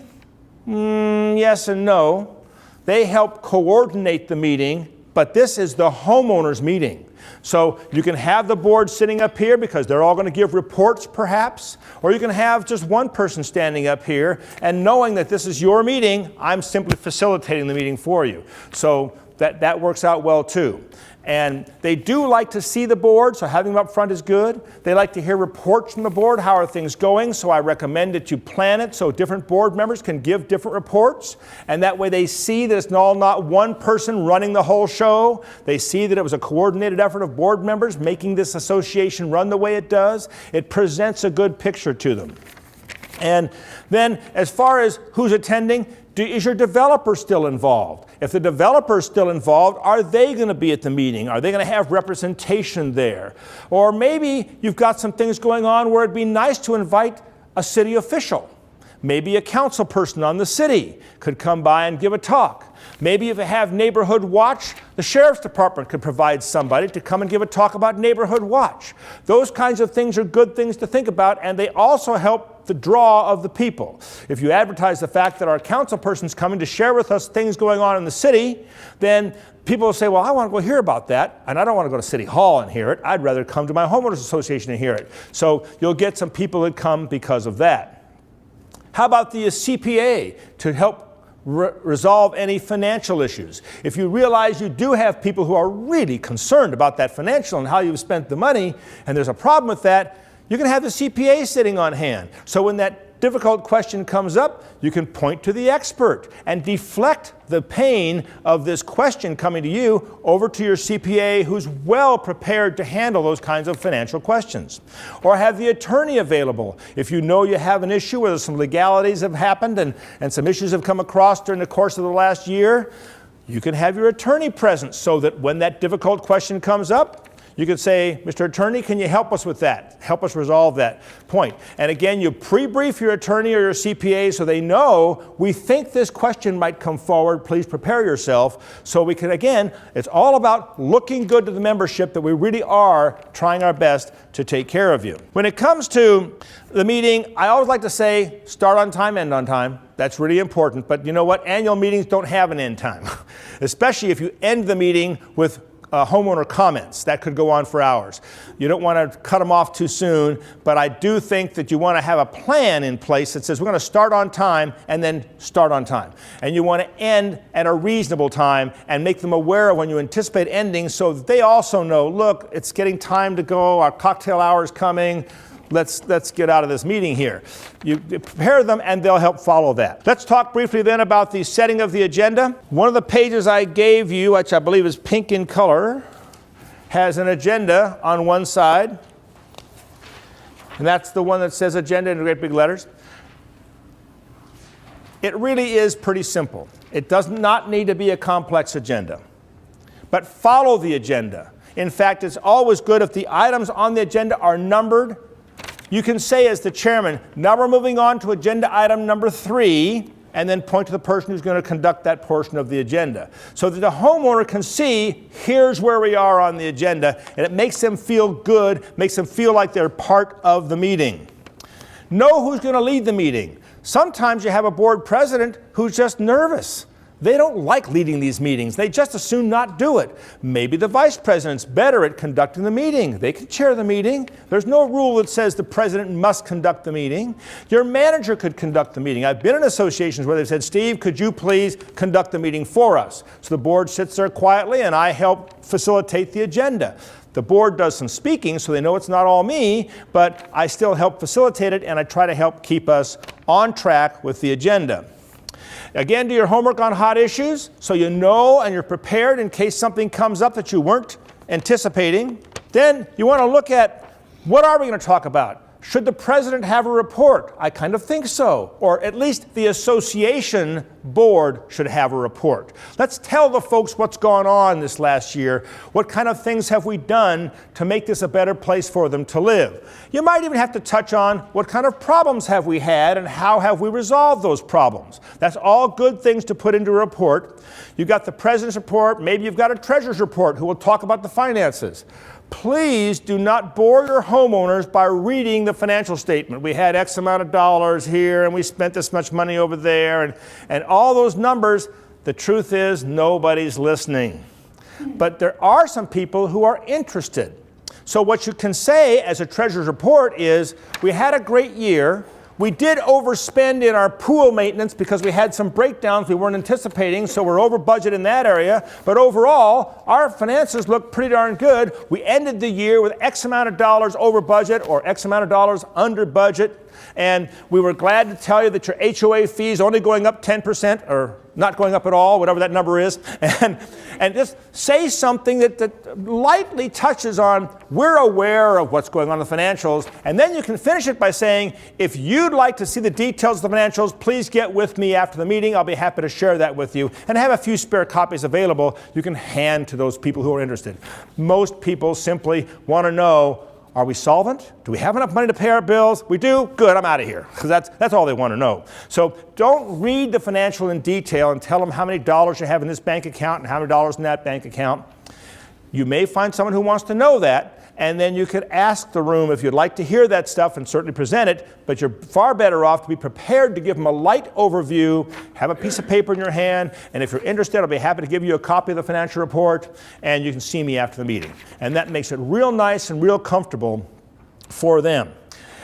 Yes and no. They help coordinate the meeting, but this is the homeowner's meeting. So you can have the board sitting up here because they're all going to give reports perhaps, or you can have just one person standing up here and knowing that this is your meeting, I'm simply facilitating the meeting for you. So that works out well too. And they do like to see the board, so having them up front is good. They like to hear reports from the board. How are things going? So I recommend that you plan it so different board members can give different reports. And that way they see that it's all not one person running the whole show. They see that it was a coordinated effort of board members making this association run the way it does. It presents a good picture to them. And then as far as who's attending, is your developer still involved? If the developer is still involved, are they going to be at the meeting? Are they going to have representation there? Or maybe you've got some things going on where it'd be nice to invite a city official. Maybe a council person on the city could come by and give a talk. Maybe if you have Neighborhood Watch, the Sheriff's Department could provide somebody to come and give a talk about Neighborhood Watch. Those kinds of things are good things to think about, and they also help the draw of the people. If you advertise the fact that our council person's coming to share with us things going on in the city, then people will say, well, I want to go hear about that, and I don't want to go to City Hall and hear it. I'd rather come to my homeowners association and hear it. So you'll get some people that come because of that. How about the CPA to help resolve any financial issues? If you realize you do have people who are really concerned about that financial and how you've spent the money, and there's a problem with that, you can have the CPA sitting on hand. So when that difficult question comes up, you can point to the expert and deflect the pain of this question coming to you over to your CPA who's well prepared to handle those kinds of financial questions. Or have the attorney available. If you know you have an issue where some legalities have happened and some issues have come across during the course of the last year, you can have your attorney present so that when that difficult question comes up, you could say, Mr. Attorney, can you help us with that? Help us resolve that point. And again, you pre-brief your attorney or your CPA so they know we think this question might come forward. Please prepare yourself. So we can, again, it's all about looking good to the membership that we really are trying our best to take care of you. When it comes to the meeting, I always like to say start on time, end on time. That's really important. But you know what? Annual meetings don't have an end time, especially if you end the meeting with homeowner comments. That could go on for hours. You don't want to cut them off too soon, but I do think that you want to have a plan in place that says we're going to start on time and then start on time. And you want to end at a reasonable time and make them aware of when you anticipate ending so that they also know, look, it's getting time to go, our cocktail hour is coming, let's get out of this meeting here. You prepare them and they'll help follow that. Let's talk briefly then about the setting of the agenda. One of the pages I gave you, which I believe is pink in color, has an agenda on one side. And that's the one that says agenda in great big letters. It really is pretty simple. It does not need to be a complex agenda. But follow the agenda. In fact, it's always good if the items on the agenda are numbered. You can say as the chairman, now we're moving on to agenda item number 3, and then point to the person who's going to conduct that portion of the agenda. So that the homeowner can see, here's where we are on the agenda, and it makes them feel good, makes them feel like they're part of the meeting. Know who's going to lead the meeting. Sometimes you have a board president who's just nervous. They don't like leading these meetings. They just as soon not do it. Maybe the vice president's better at conducting the meeting. They can chair the meeting. There's no rule that says the president must conduct the meeting. Your manager could conduct the meeting. I've been in associations where they've said, Steve, could you please conduct the meeting for us? So the board sits there quietly and I help facilitate the agenda. The board does some speaking so they know it's not all me, but I still help facilitate it and I try to help keep us on track with the agenda. Again, do your homework on hot issues so you know and you're prepared in case something comes up that you weren't anticipating. Then you want to look at what are we going to talk about? Should the president have a report? I kind of think so. Or at least the association board should have a report. Let's tell the folks what's gone on this last year. What kind of things have we done to make this a better place for them to live? You might even have to touch on what kind of problems have we had and how have we resolved those problems. That's all good things to put into a report. You've got the president's report. Maybe you've got a treasurer's report who will talk about the finances. Please do not bore your homeowners by reading the financial statement. We had X amount of dollars here and we spent this much money over there and all those numbers. The truth is nobody's listening. But there are some people who are interested. So what you can say as a treasurer's report is we had a great year. We did overspend in our pool maintenance because we had some breakdowns we weren't anticipating, so we're over budget in that area. But overall, our finances look pretty darn good. We ended the year with X amount of dollars over budget or X amount of dollars under budget. And we were glad to tell you that your HOA fee is only going up 10% or not going up at all, whatever that number is. And just say something that lightly touches on, we're aware of what's going on in the financials. And then you can finish it by saying, if you'd like to see the details of the financials, please get with me after the meeting. I'll be happy to share that with you. And have a few spare copies available you can hand to those people who are interested. Most people simply want to know, are we solvent? Do we have enough money to pay our bills? We do? Good, I'm out of here. Because that's all they want to know. So don't read the financial in detail and tell them how many dollars you have in this bank account and how many dollars in that bank account. You may find someone who wants to know that, and then you could ask the room if you'd like to hear that stuff and certainly present it, but you're far better off to be prepared to give them a light overview, have a piece of paper in your hand, and if you're interested, I'll be happy to give you a copy of the financial report, and you can see me after the meeting. And that makes it real nice and real comfortable for them.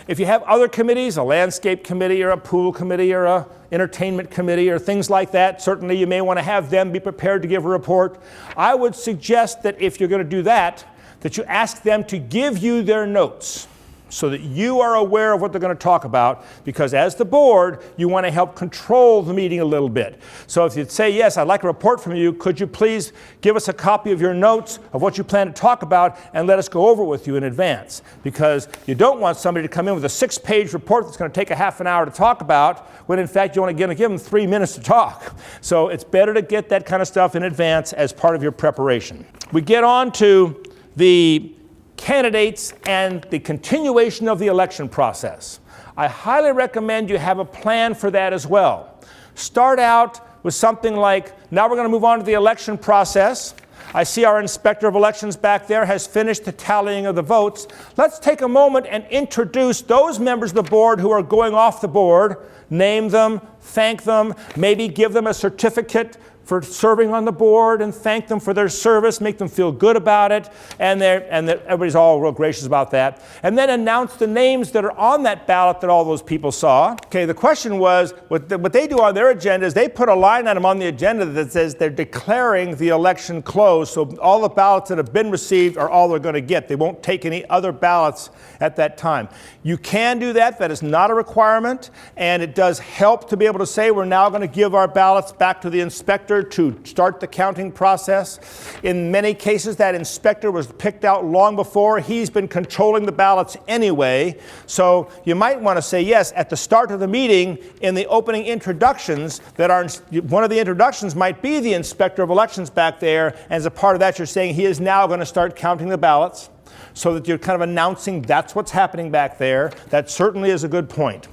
If you have other committees, a landscape committee or a pool committee or a entertainment committee or things like that, certainly you may want to have them be prepared to give a report. I would suggest that if you're going to do that you ask them to give you their notes so that you are aware of what they're going to talk about, because as the board, you want to help control the meeting a little bit. So if you'd say, yes, I'd like a report from you, could you please give us a copy of your notes of what you plan to talk about and let us go over it with you in advance? Because you don't want somebody to come in with a 6-page report that's going to take a half an hour to talk about, when in fact you're only going to give them 3 minutes to talk. So it's better to get that kind of stuff in advance as part of your preparation. We get on to the candidates and the continuation of the election process. I highly recommend you have a plan for that as well. Start out with something like, now we're going to move on to the election process. I see our inspector of elections back there has finished the tallying of the votes. Let's take a moment and introduce those members of the board who are going off the board, name them, thank them, maybe give them a certificate for serving on the board and thank them for their service, make them feel good about it, and everybody's all real gracious about that. And then announce the names that are on that ballot that all those people saw. Okay, the question was, what they do on their agenda is they put a line item on the agenda that says they're declaring the election closed, so all the ballots that have been received are all they're going to get. They won't take any other ballots at that time. You can do that. That is not a requirement, and it does help to be able to say we're now going to give our ballots back to the inspector to start the counting process. In many cases, that inspector was picked out long before. He's been controlling the ballots anyway. So you might want to say, yes, at the start of the meeting, in the opening introductions, one of the introductions might be the inspector of elections back there. And as a part of that, you're saying he is now going to start counting the ballots, so that you're kind of announcing that's what's happening back there. That certainly is a good point.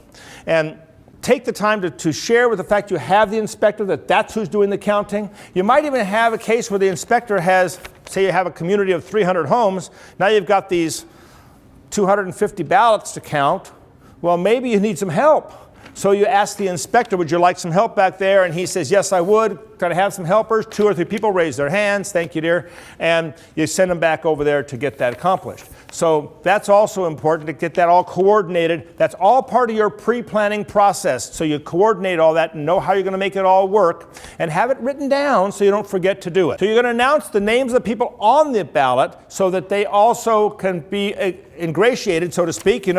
And take the time to share with the fact you have the inspector, that's who's doing the counting. You might even have a case where the inspector has, say you have a community of 300 homes, now you've got these 250 ballots to count. Well, maybe you need some help. So you ask the inspector, would you like some help back there? And he says, yes, I would. Got to have some helpers. 2 or 3 people raise their hands. Thank you, dear. And you send them back over there to get that accomplished. So that's also important to get that all coordinated. That's all part of your pre-planning process. So you coordinate all that and know how you're going to make it all work and have it written down so you don't forget to do it. So you're going to announce the names of the people on the ballot so that they also can be ingratiated, so to speak,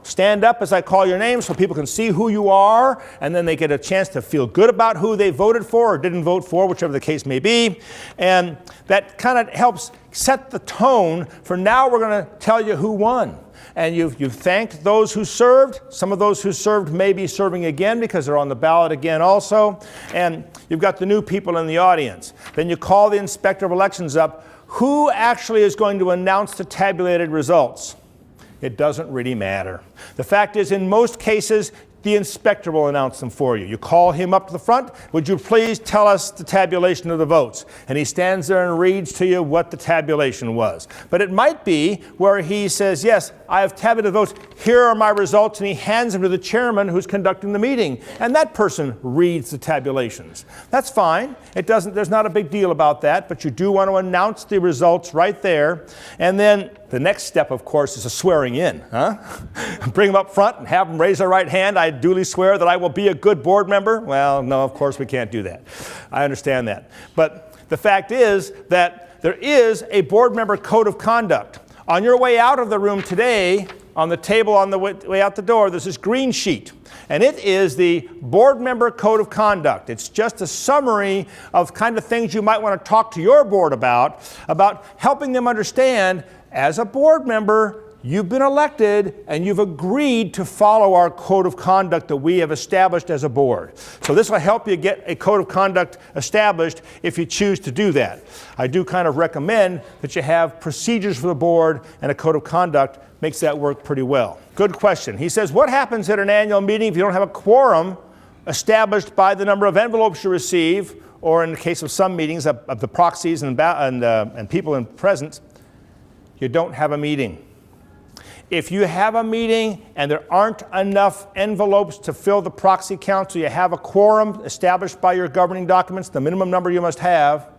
stand up as I call your name so people can see who you are, and then they get a chance to feel good about who they voted for or didn't vote for, whichever the case may be. And that kind of helps set the tone for now we're going to tell you who won. And you've thanked those who served. Some of those who served may be serving again because they're on the ballot again also. And you've got the new people in the audience. Then you call the inspector of elections up. Who actually is going to announce the tabulated results? It doesn't really matter. The fact is, in most cases, the inspector will announce them for you. You call him up to the front, would you please tell us the tabulation of the votes? And he stands there and reads to you what the tabulation was. But it might be where he says, yes, I have tabulated the votes, here are my results, and he hands them to the chairman who's conducting the meeting. And that person reads the tabulations. That's fine. There's not a big deal about that, but you do want to announce the results right there. And then the next step, of course, is a swearing in. Bring them up front and have them raise their right hand. I duly swear that I will be a good board member? Well, no, of course we can't do that. I understand that. But the fact is that there is a board member code of conduct. On your way out of the room today, on the table on the way out the door, there's this green sheet. And it is the board member code of conduct. It's just a summary of kind of things you might want to talk to your board about helping them understand, as a board member, you've been elected and you've agreed to follow our code of conduct that we have established as a board. So this will help you get a code of conduct established if you choose to do that. I do kind of recommend that you have procedures for the board, and a code of conduct makes that work pretty well. Good question. He says, what happens at an annual meeting if you don't have a quorum established by the number of envelopes you receive, or in the case of some meetings of the proxies and people in presence, you don't have a meeting. If you have a meeting and there aren't enough envelopes to fill the proxy count, so you have a quorum established by your governing documents, the minimum number you must have,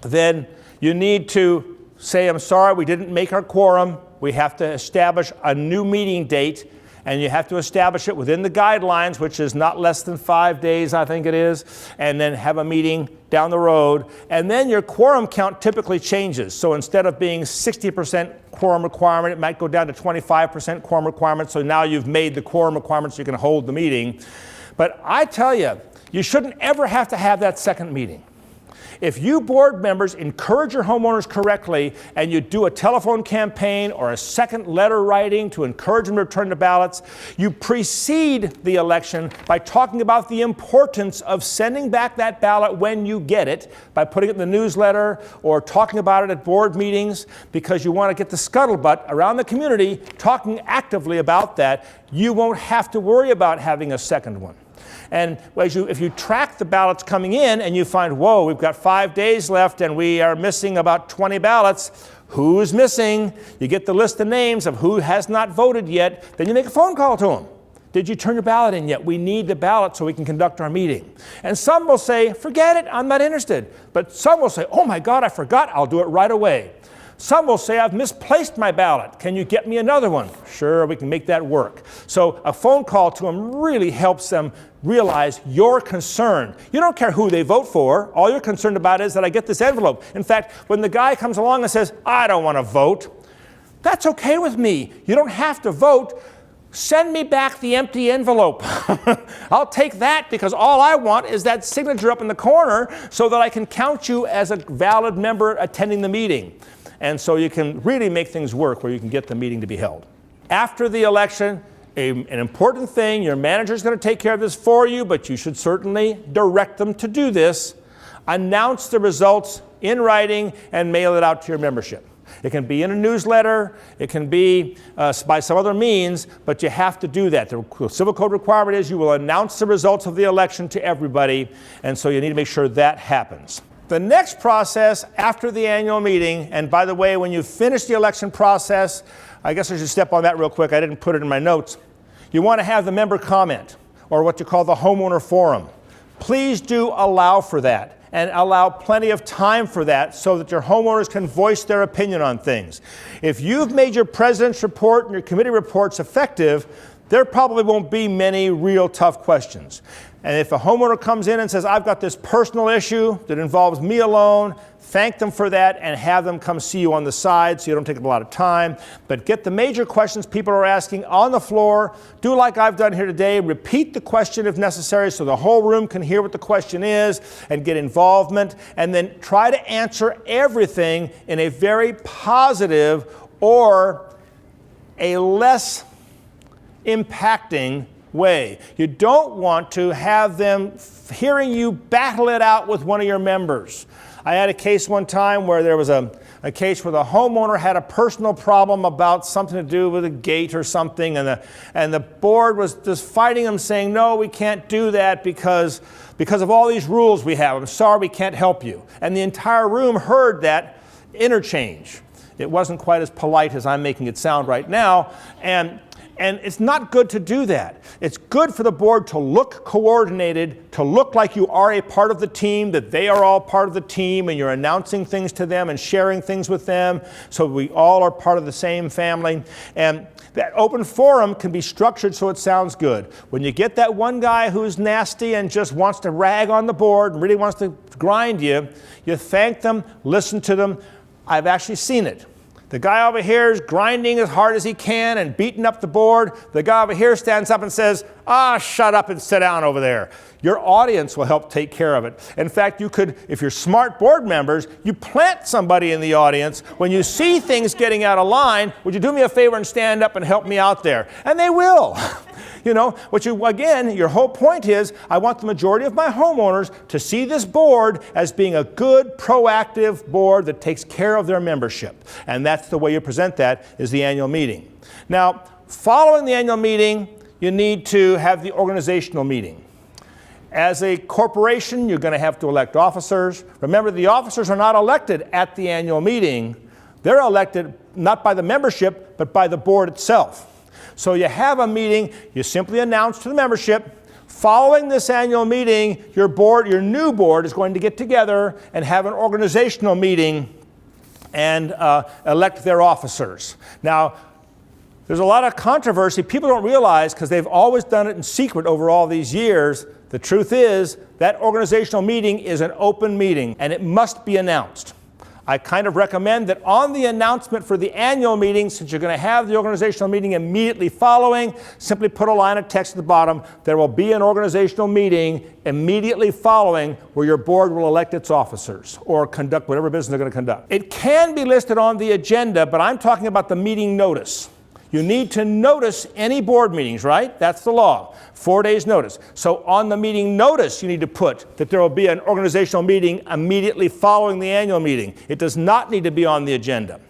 then you need to say, I'm sorry, we didn't make our quorum. We have to establish a new meeting date, and you have to establish it within the guidelines, which is not less than 5 days, I think it is, and then have a meeting down the road. And then your quorum count typically changes. So instead of being 60% quorum requirement, it might go down to 25% quorum requirement. So now you've made the quorum requirement so you can hold the meeting. But I tell you, you shouldn't ever have to have that second meeting. If you board members encourage your homeowners correctly, and you do a telephone campaign or a second letter writing to encourage them to return the ballots, you precede the election by talking about the importance of sending back that ballot when you get it, by putting it in the newsletter or talking about it at board meetings, because you want to get the scuttlebutt around the community talking actively about that. You won't have to worry about having a second one. And if you track the ballots coming in and you find, whoa, we've got 5 days left and we are missing about 20 ballots, who's missing? You get the list of names of who has not voted yet, then you make a phone call to them. Did you turn your ballot in yet? We need the ballot so we can conduct our meeting. And some will say, forget it, I'm not interested. But some will say, oh my God, I forgot, I'll do it right away. Some will say, I've misplaced my ballot. Can you get me another one? Sure, we can make that work. So a phone call to them really helps them realize you're concerned. You don't care who they vote for. All you're concerned about is that I get this envelope. In fact, when the guy comes along and says, I don't want to vote, that's okay with me. You don't have to vote. Send me back the empty envelope. I'll take that, because all I want is that signature up in the corner so that I can count you as a valid member attending the meeting. And so you can really make things work where you can get the meeting to be held. After the election, an important thing, your manager is going to take care of this for you, but you should certainly direct them to do this. Announce the results in writing and mail it out to your membership. It can be in a newsletter, it can be by some other means, but you have to do that. The civil code requirement is you will announce the results of the election to everybody, and so you need to make sure that happens. The next process after the annual meeting, and by the way, when you finish the election process, I guess I should step on that real quick. I didn't put it in my notes. You want to have the member comment, or what you call the homeowner forum. Please do allow for that, and allow plenty of time for that so that your homeowners can voice their opinion on things. If you've made your president's report and your committee reports effective, there probably won't be many real tough questions. And if a homeowner comes in and says, I've got this personal issue that involves me alone, thank them for that and have them come see you on the side so you don't take up a lot of time. But get the major questions people are asking on the floor. Do like I've done here today. Repeat the question if necessary so the whole room can hear what the question is and get involvement. And then try to answer everything in a very positive or a less impacting way. You don't want to have them hearing you battle it out with one of your members. I had a case one time where there was a case where the homeowner had a personal problem about something to do with a gate or something, and the board was just fighting them, saying, no, we can't do that because of all these rules we have. I'm sorry, we can't help you. And the entire room heard that interchange. It wasn't quite as polite as I'm making it sound right now, and And it's not good to do that. It's good for the board to look coordinated, to look like you are a part of the team, that they are all part of the team, and you're announcing things to them and sharing things with them, so we all are part of the same family. And that open forum can be structured so it sounds good. When you get that one guy who's nasty and just wants to rag on the board and really wants to grind you, you thank them, listen to them. I've actually seen it. The guy over here is grinding as hard as he can and beating up the board. The guy over here stands up and says, shut up and sit down over there. Your audience will help take care of it. In fact, you could, if you're smart board members, you plant somebody in the audience. When you see things getting out of line, would you do me a favor and stand up and help me out there? And they will. You know, again, your whole point is, I want the majority of my homeowners to see this board as being a good, proactive board that takes care of their membership. And that's the way you present that, is the annual meeting. Now, following the annual meeting, you need to have the organizational meeting. As a corporation, you're going to have to elect officers. Remember, the officers are not elected at the annual meeting. They're elected not by the membership, but by the board itself. So you have a meeting, you simply announce to the membership, following this annual meeting, your new board is going to get together and have an organizational meeting and elect their officers. Now, there's a lot of controversy. People don't realize, because they've always done it in secret over all these years, the truth is that organizational meeting is an open meeting and it must be announced. I kind of recommend that on the announcement for the annual meeting, since you're going to have the organizational meeting immediately following, simply put a line of text at the bottom. There will be an organizational meeting immediately following where your board will elect its officers or conduct whatever business they're going to conduct. It can be listed on the agenda, but I'm talking about the meeting notice. You need to notice any board meetings, right? That's the law. 4 days notice. So on the meeting notice, you need to put that there will be an organizational meeting immediately following the annual meeting. It does not need to be on the agenda.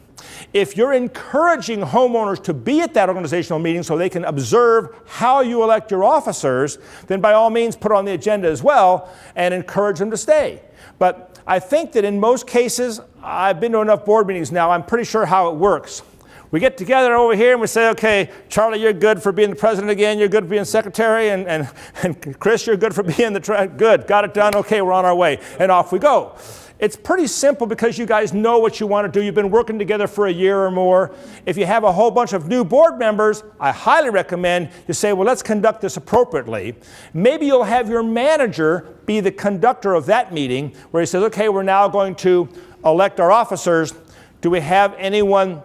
If you're encouraging homeowners to be at that organizational meeting so they can observe how you elect your officers, then by all means put it on the agenda as well and encourage them to stay. But I think that in most cases, I've been to enough board meetings now, I'm pretty sure how it works. We get together over here and we say, okay, Charlie, you're good for being the president again. You're good for being secretary. And Chris, you're good for being good. Got it done. Okay, we're on our way. And off we go. It's pretty simple because you guys know what you want to do. You've been working together for a year or more. If you have a whole bunch of new board members, I highly recommend you say, well, let's conduct this appropriately. Maybe you'll have your manager be the conductor of that meeting where he says, okay, we're now going to elect our officers. Do we have anyone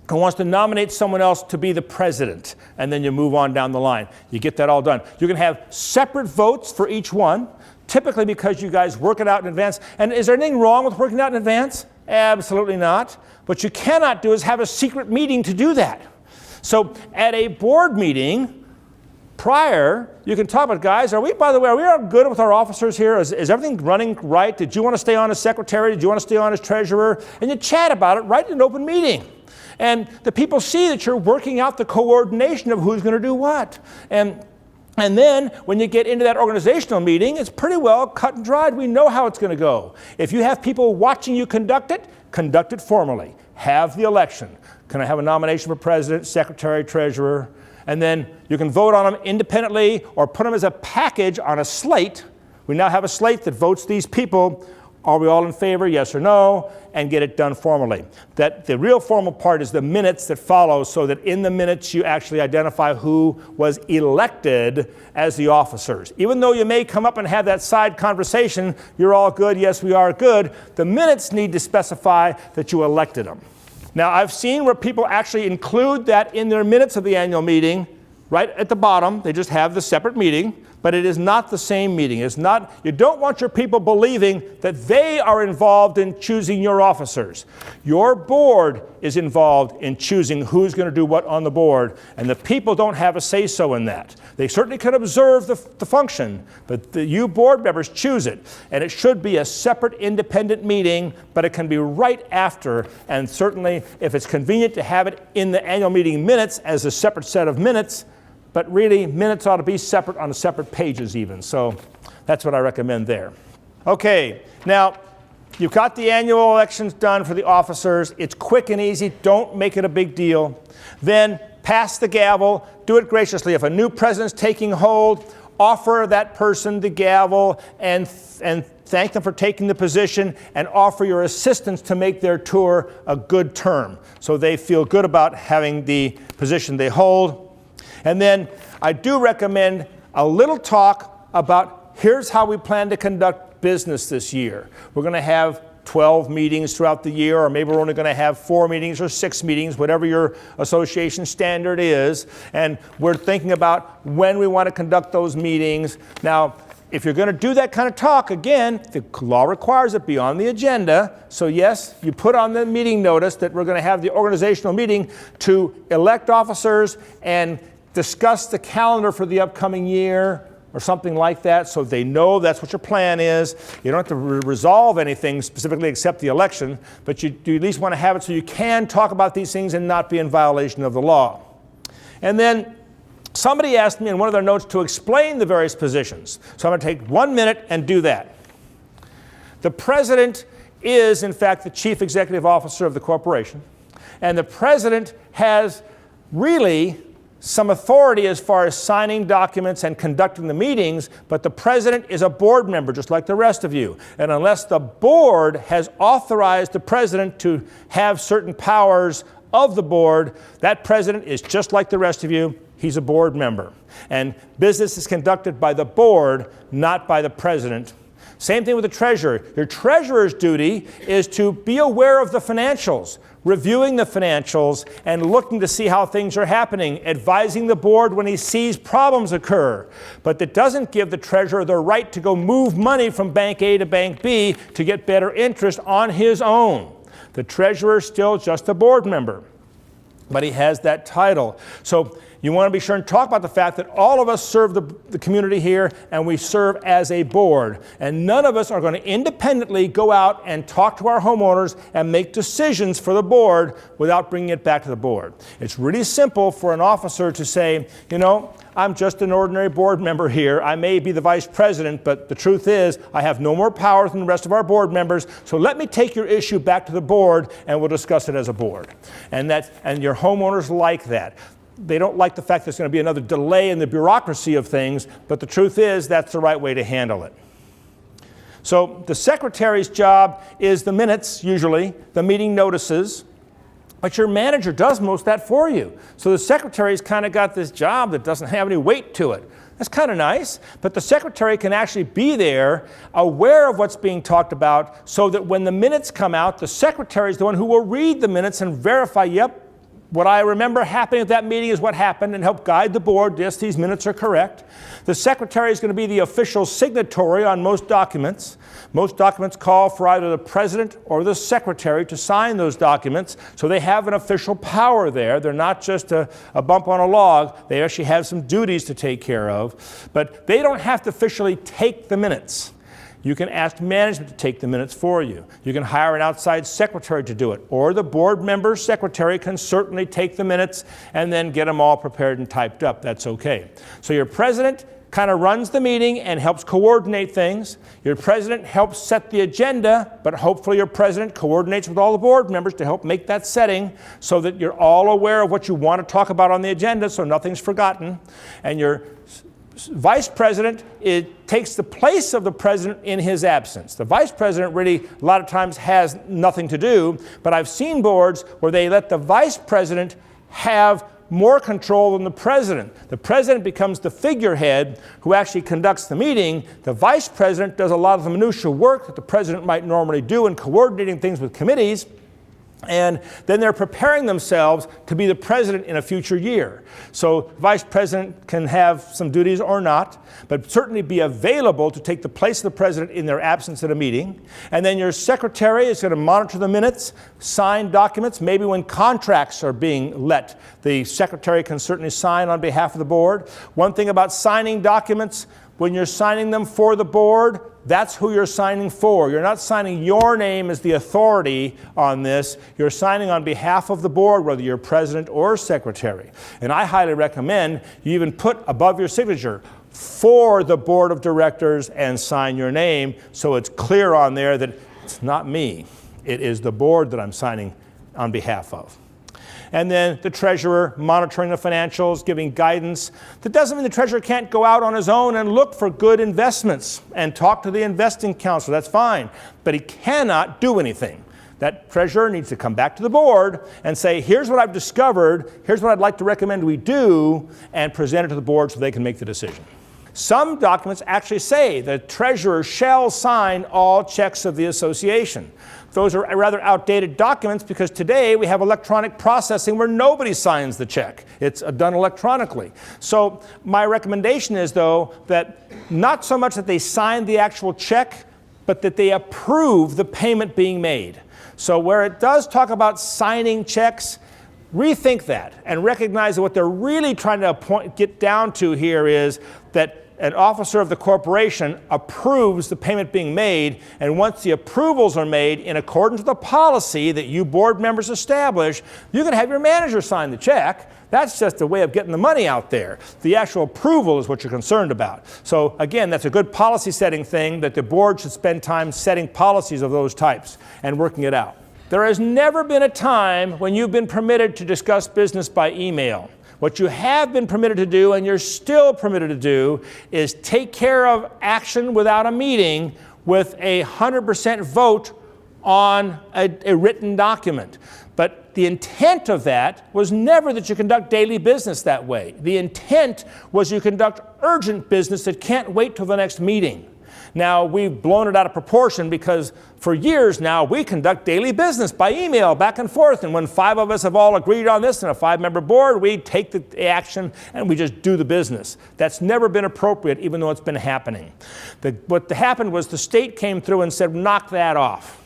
who wants to nominate someone else to be the president? And then you move on down the line. You get that all done. You can have separate votes for each one, typically because you guys work it out in advance. And is there anything wrong with working out in advance? Absolutely not. What you cannot do is have a secret meeting to do that. So at a board meeting prior, you can talk about, guys, by the way, are we all good with our officers here? Is everything running right? Did you want to stay on as secretary? Did you want to stay on as treasurer? And you chat about it right in an open meeting. And the people see that you're working out the coordination of who's going to do what. And then when you get into that organizational meeting, it's pretty well cut and dried. We know how it's going to go. If you have people watching you conduct it formally. Have the election. Can I have a nomination for president, secretary, treasurer? And then you can vote on them independently or put them as a package on a slate. We now have a slate that votes these people. Are we all in favor, yes or no, and get it done formally. That the real formal part is the minutes that follow, so that in the minutes you actually identify who was elected as the officers. Even though you may come up and have that side conversation, you're all good, yes we are good, the minutes need to specify that you elected them. Now I've seen where people actually include that in their minutes of the annual meeting, right at the bottom. They just have the separate meeting. But it is not the same meeting. It's not, you don't want your people believing that they are involved in choosing your officers. Your board is involved in choosing who's going to do what on the board, and the people don't have a say-so in that. They certainly can observe the function, but you board members choose it. And it should be a separate independent meeting, but it can be right after, and certainly if it's convenient to have it in the annual meeting minutes as a separate set of minutes, but really, minutes ought to be separate on separate pages even. So that's what I recommend there. Okay, now you've got the annual elections done for the officers. It's quick and easy. Don't make it a big deal. Then pass the gavel, do it graciously. If a new president's taking hold, offer that person the gavel and thank them for taking the position and offer your assistance to make their tour a good term so they feel good about having the position they hold. And then I do recommend a little talk about here's how we plan to conduct business this year. We're going to have 12 meetings throughout the year, or maybe we're only going to have 4 meetings or 6 meetings, whatever your association standard is. And we're thinking about when we want to conduct those meetings. Now, if you're going to do that kind of talk, again, the law requires it be on the agenda. So yes, you put on the meeting notice that we're going to have the organizational meeting to elect officers and discuss the calendar for the upcoming year, or something like that, so they know that's what your plan is. You don't have to resolve anything specifically except the election, but you at least want to have it so you can talk about these things and not be in violation of the law. And then somebody asked me in one of their notes to explain the various positions. So I'm going to take 1 minute and do that. The president is, in fact, the chief executive officer of the corporation, and the president has really some authority as far as signing documents and conducting the meetings, but the president is a board member just like the rest of you. And unless the board has authorized the president to have certain powers of the board, that president is just like the rest of you. He's a board member. And business is conducted by the board, not by the president. Same thing with the treasurer. Your treasurer's duty is to be aware of the financials, reviewing the financials and looking to see how things are happening, advising the board when he sees problems occur. But that doesn't give the treasurer the right to go move money from bank A to bank B to get better interest on his own. The treasurer is still just a board member, but he has that title. So you want to be sure and talk about the fact that all of us serve the community here, and we serve as a board. And none of us are going to independently go out and talk to our homeowners and make decisions for the board without bringing it back to the board. It's really simple for an officer to say, you know, I'm just an ordinary board member here. I may be the vice president, but the truth is I have no more power than the rest of our board members, so let me take your issue back to the board and we'll discuss it as a board. And your homeowners like that. They don't like the fact there's going to be another delay in the bureaucracy of things, but the truth is that's the right way to handle it. So the secretary's job is the minutes, usually, the meeting notices, but your manager does most of that for you. So the secretary's kind of got this job that doesn't have any weight to it. That's kind of nice, but the secretary can actually be there, aware of what's being talked about, so that when the minutes come out, the secretary is the one who will read the minutes and verify, yep, what I remember happening at that meeting is what happened, and help guide the board. Yes, these minutes are correct. The secretary is going to be the official signatory on most documents. Most documents call for either the president or the secretary to sign those documents, so they have an official power there. They're not just a bump on a log. They actually have some duties to take care of. But they don't have to officially take the minutes. You can ask management to take the minutes for you. You can hire an outside secretary to do it. Or the board member secretary can certainly take the minutes and then get them all prepared and typed up. That's okay. So your president kind of runs the meeting and helps coordinate things. Your president helps set the agenda, but hopefully your president coordinates with all the board members to help make that setting so that you're all aware of what you want to talk about on the agenda so nothing's forgotten. And your vice president, it takes the place of the president in his absence. The vice president really a lot of times has nothing to do, but I've seen boards where they let the vice president have more control than the president. The president becomes the figurehead who actually conducts the meeting. The vice president does a lot of the minutiae work that the president might normally do in coordinating things with committees. And then they're preparing themselves to be the president in a future year. So vice president can have some duties or not, but certainly be available to take the place of the president in their absence at a meeting. And then your secretary is going to monitor the minutes, sign documents. Maybe when contracts are being let, the secretary can certainly sign on behalf of the board. One thing about signing documents, when you're signing them for the board, that's who you're signing for. You're not signing your name as the authority on this. You're signing on behalf of the board, whether you're president or secretary. And I highly recommend you even put above your signature, for the board of directors, and sign your name so it's clear on there that it's not me. It is the board that I'm signing on behalf of. and then the treasurer monitoring the financials, giving guidance. That doesn't mean the treasurer can't go out on his own and look for good investments and talk to the investing counselor. That's fine. But he cannot do anything. That treasurer needs to come back to the board and say, here's what I've discovered, here's what I'd like to recommend we do, and present it to the board so they can make the decision. Some documents actually say the treasurer shall sign all checks of the association. Those are rather outdated documents because today we have electronic processing where nobody signs the check. It's done electronically. So my recommendation is, though, that not so much that they sign the actual check, but that they approve the payment being made. So where it does talk about signing checks, rethink that and recognize that what they're really trying to get down to here is that an officer of the corporation approves the payment being made, and once the approvals are made in accordance with the policy that you board members establish, you can have your manager sign the check. That's just a way of getting the money out there. The actual approval is what you're concerned about. So again, that's a good policy setting thing, that the board should spend time setting policies of those types and working it out. There has never been a time when you've been permitted to discuss business by email. What you have been permitted to do, and you're still permitted to do, is take care of action without a meeting with a 100% vote on a written document. But the intent of that was never that you conduct daily business that way. The intent was you conduct urgent business that can't wait till the next meeting. Now, we've blown it out of proportion because for years now we conduct daily business by email back and forth, and when 5 of us have all agreed on this in a 5-member board, we take the action and we just do the business. That's never been appropriate, even though it's been happening. What happened was the state came through and said, knock that off.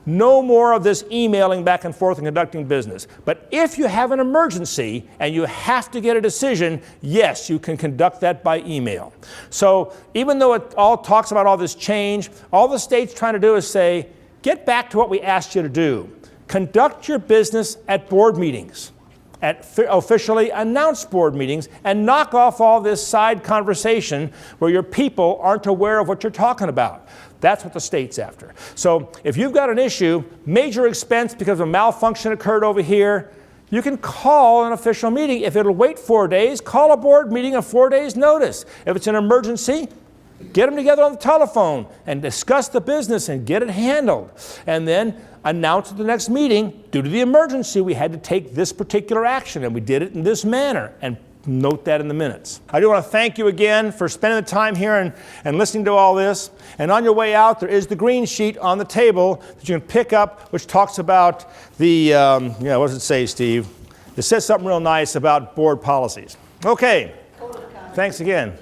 No more of this emailing back and forth and conducting business. But if you have an emergency and you have to get a decision, yes, you can conduct that by email. So even though it all talks about all this change, all the state's trying to do is say, get back to what we asked you to do. Conduct your business at board meetings, at officially announced board meetings, and knock off all this side conversation where your people aren't aware of what you're talking about. That's what the state's after. So if you've got an issue, major expense because a malfunction occurred over here, you can call an official meeting. If it'll wait 4 days, call a board meeting of 4 days' notice. If it's an emergency, get them together on the telephone and discuss the business and get it handled. And then announce at the next meeting, due to the emergency, we had to take this particular action, and we did it in this manner, and note that in the minutes. I do want to thank you again for spending the time here and listening to all this. And on your way out, there is the green sheet on the table that you can pick up, which talks about the, what does it say, Steve? It says something real nice about board policies. Okay, thanks again.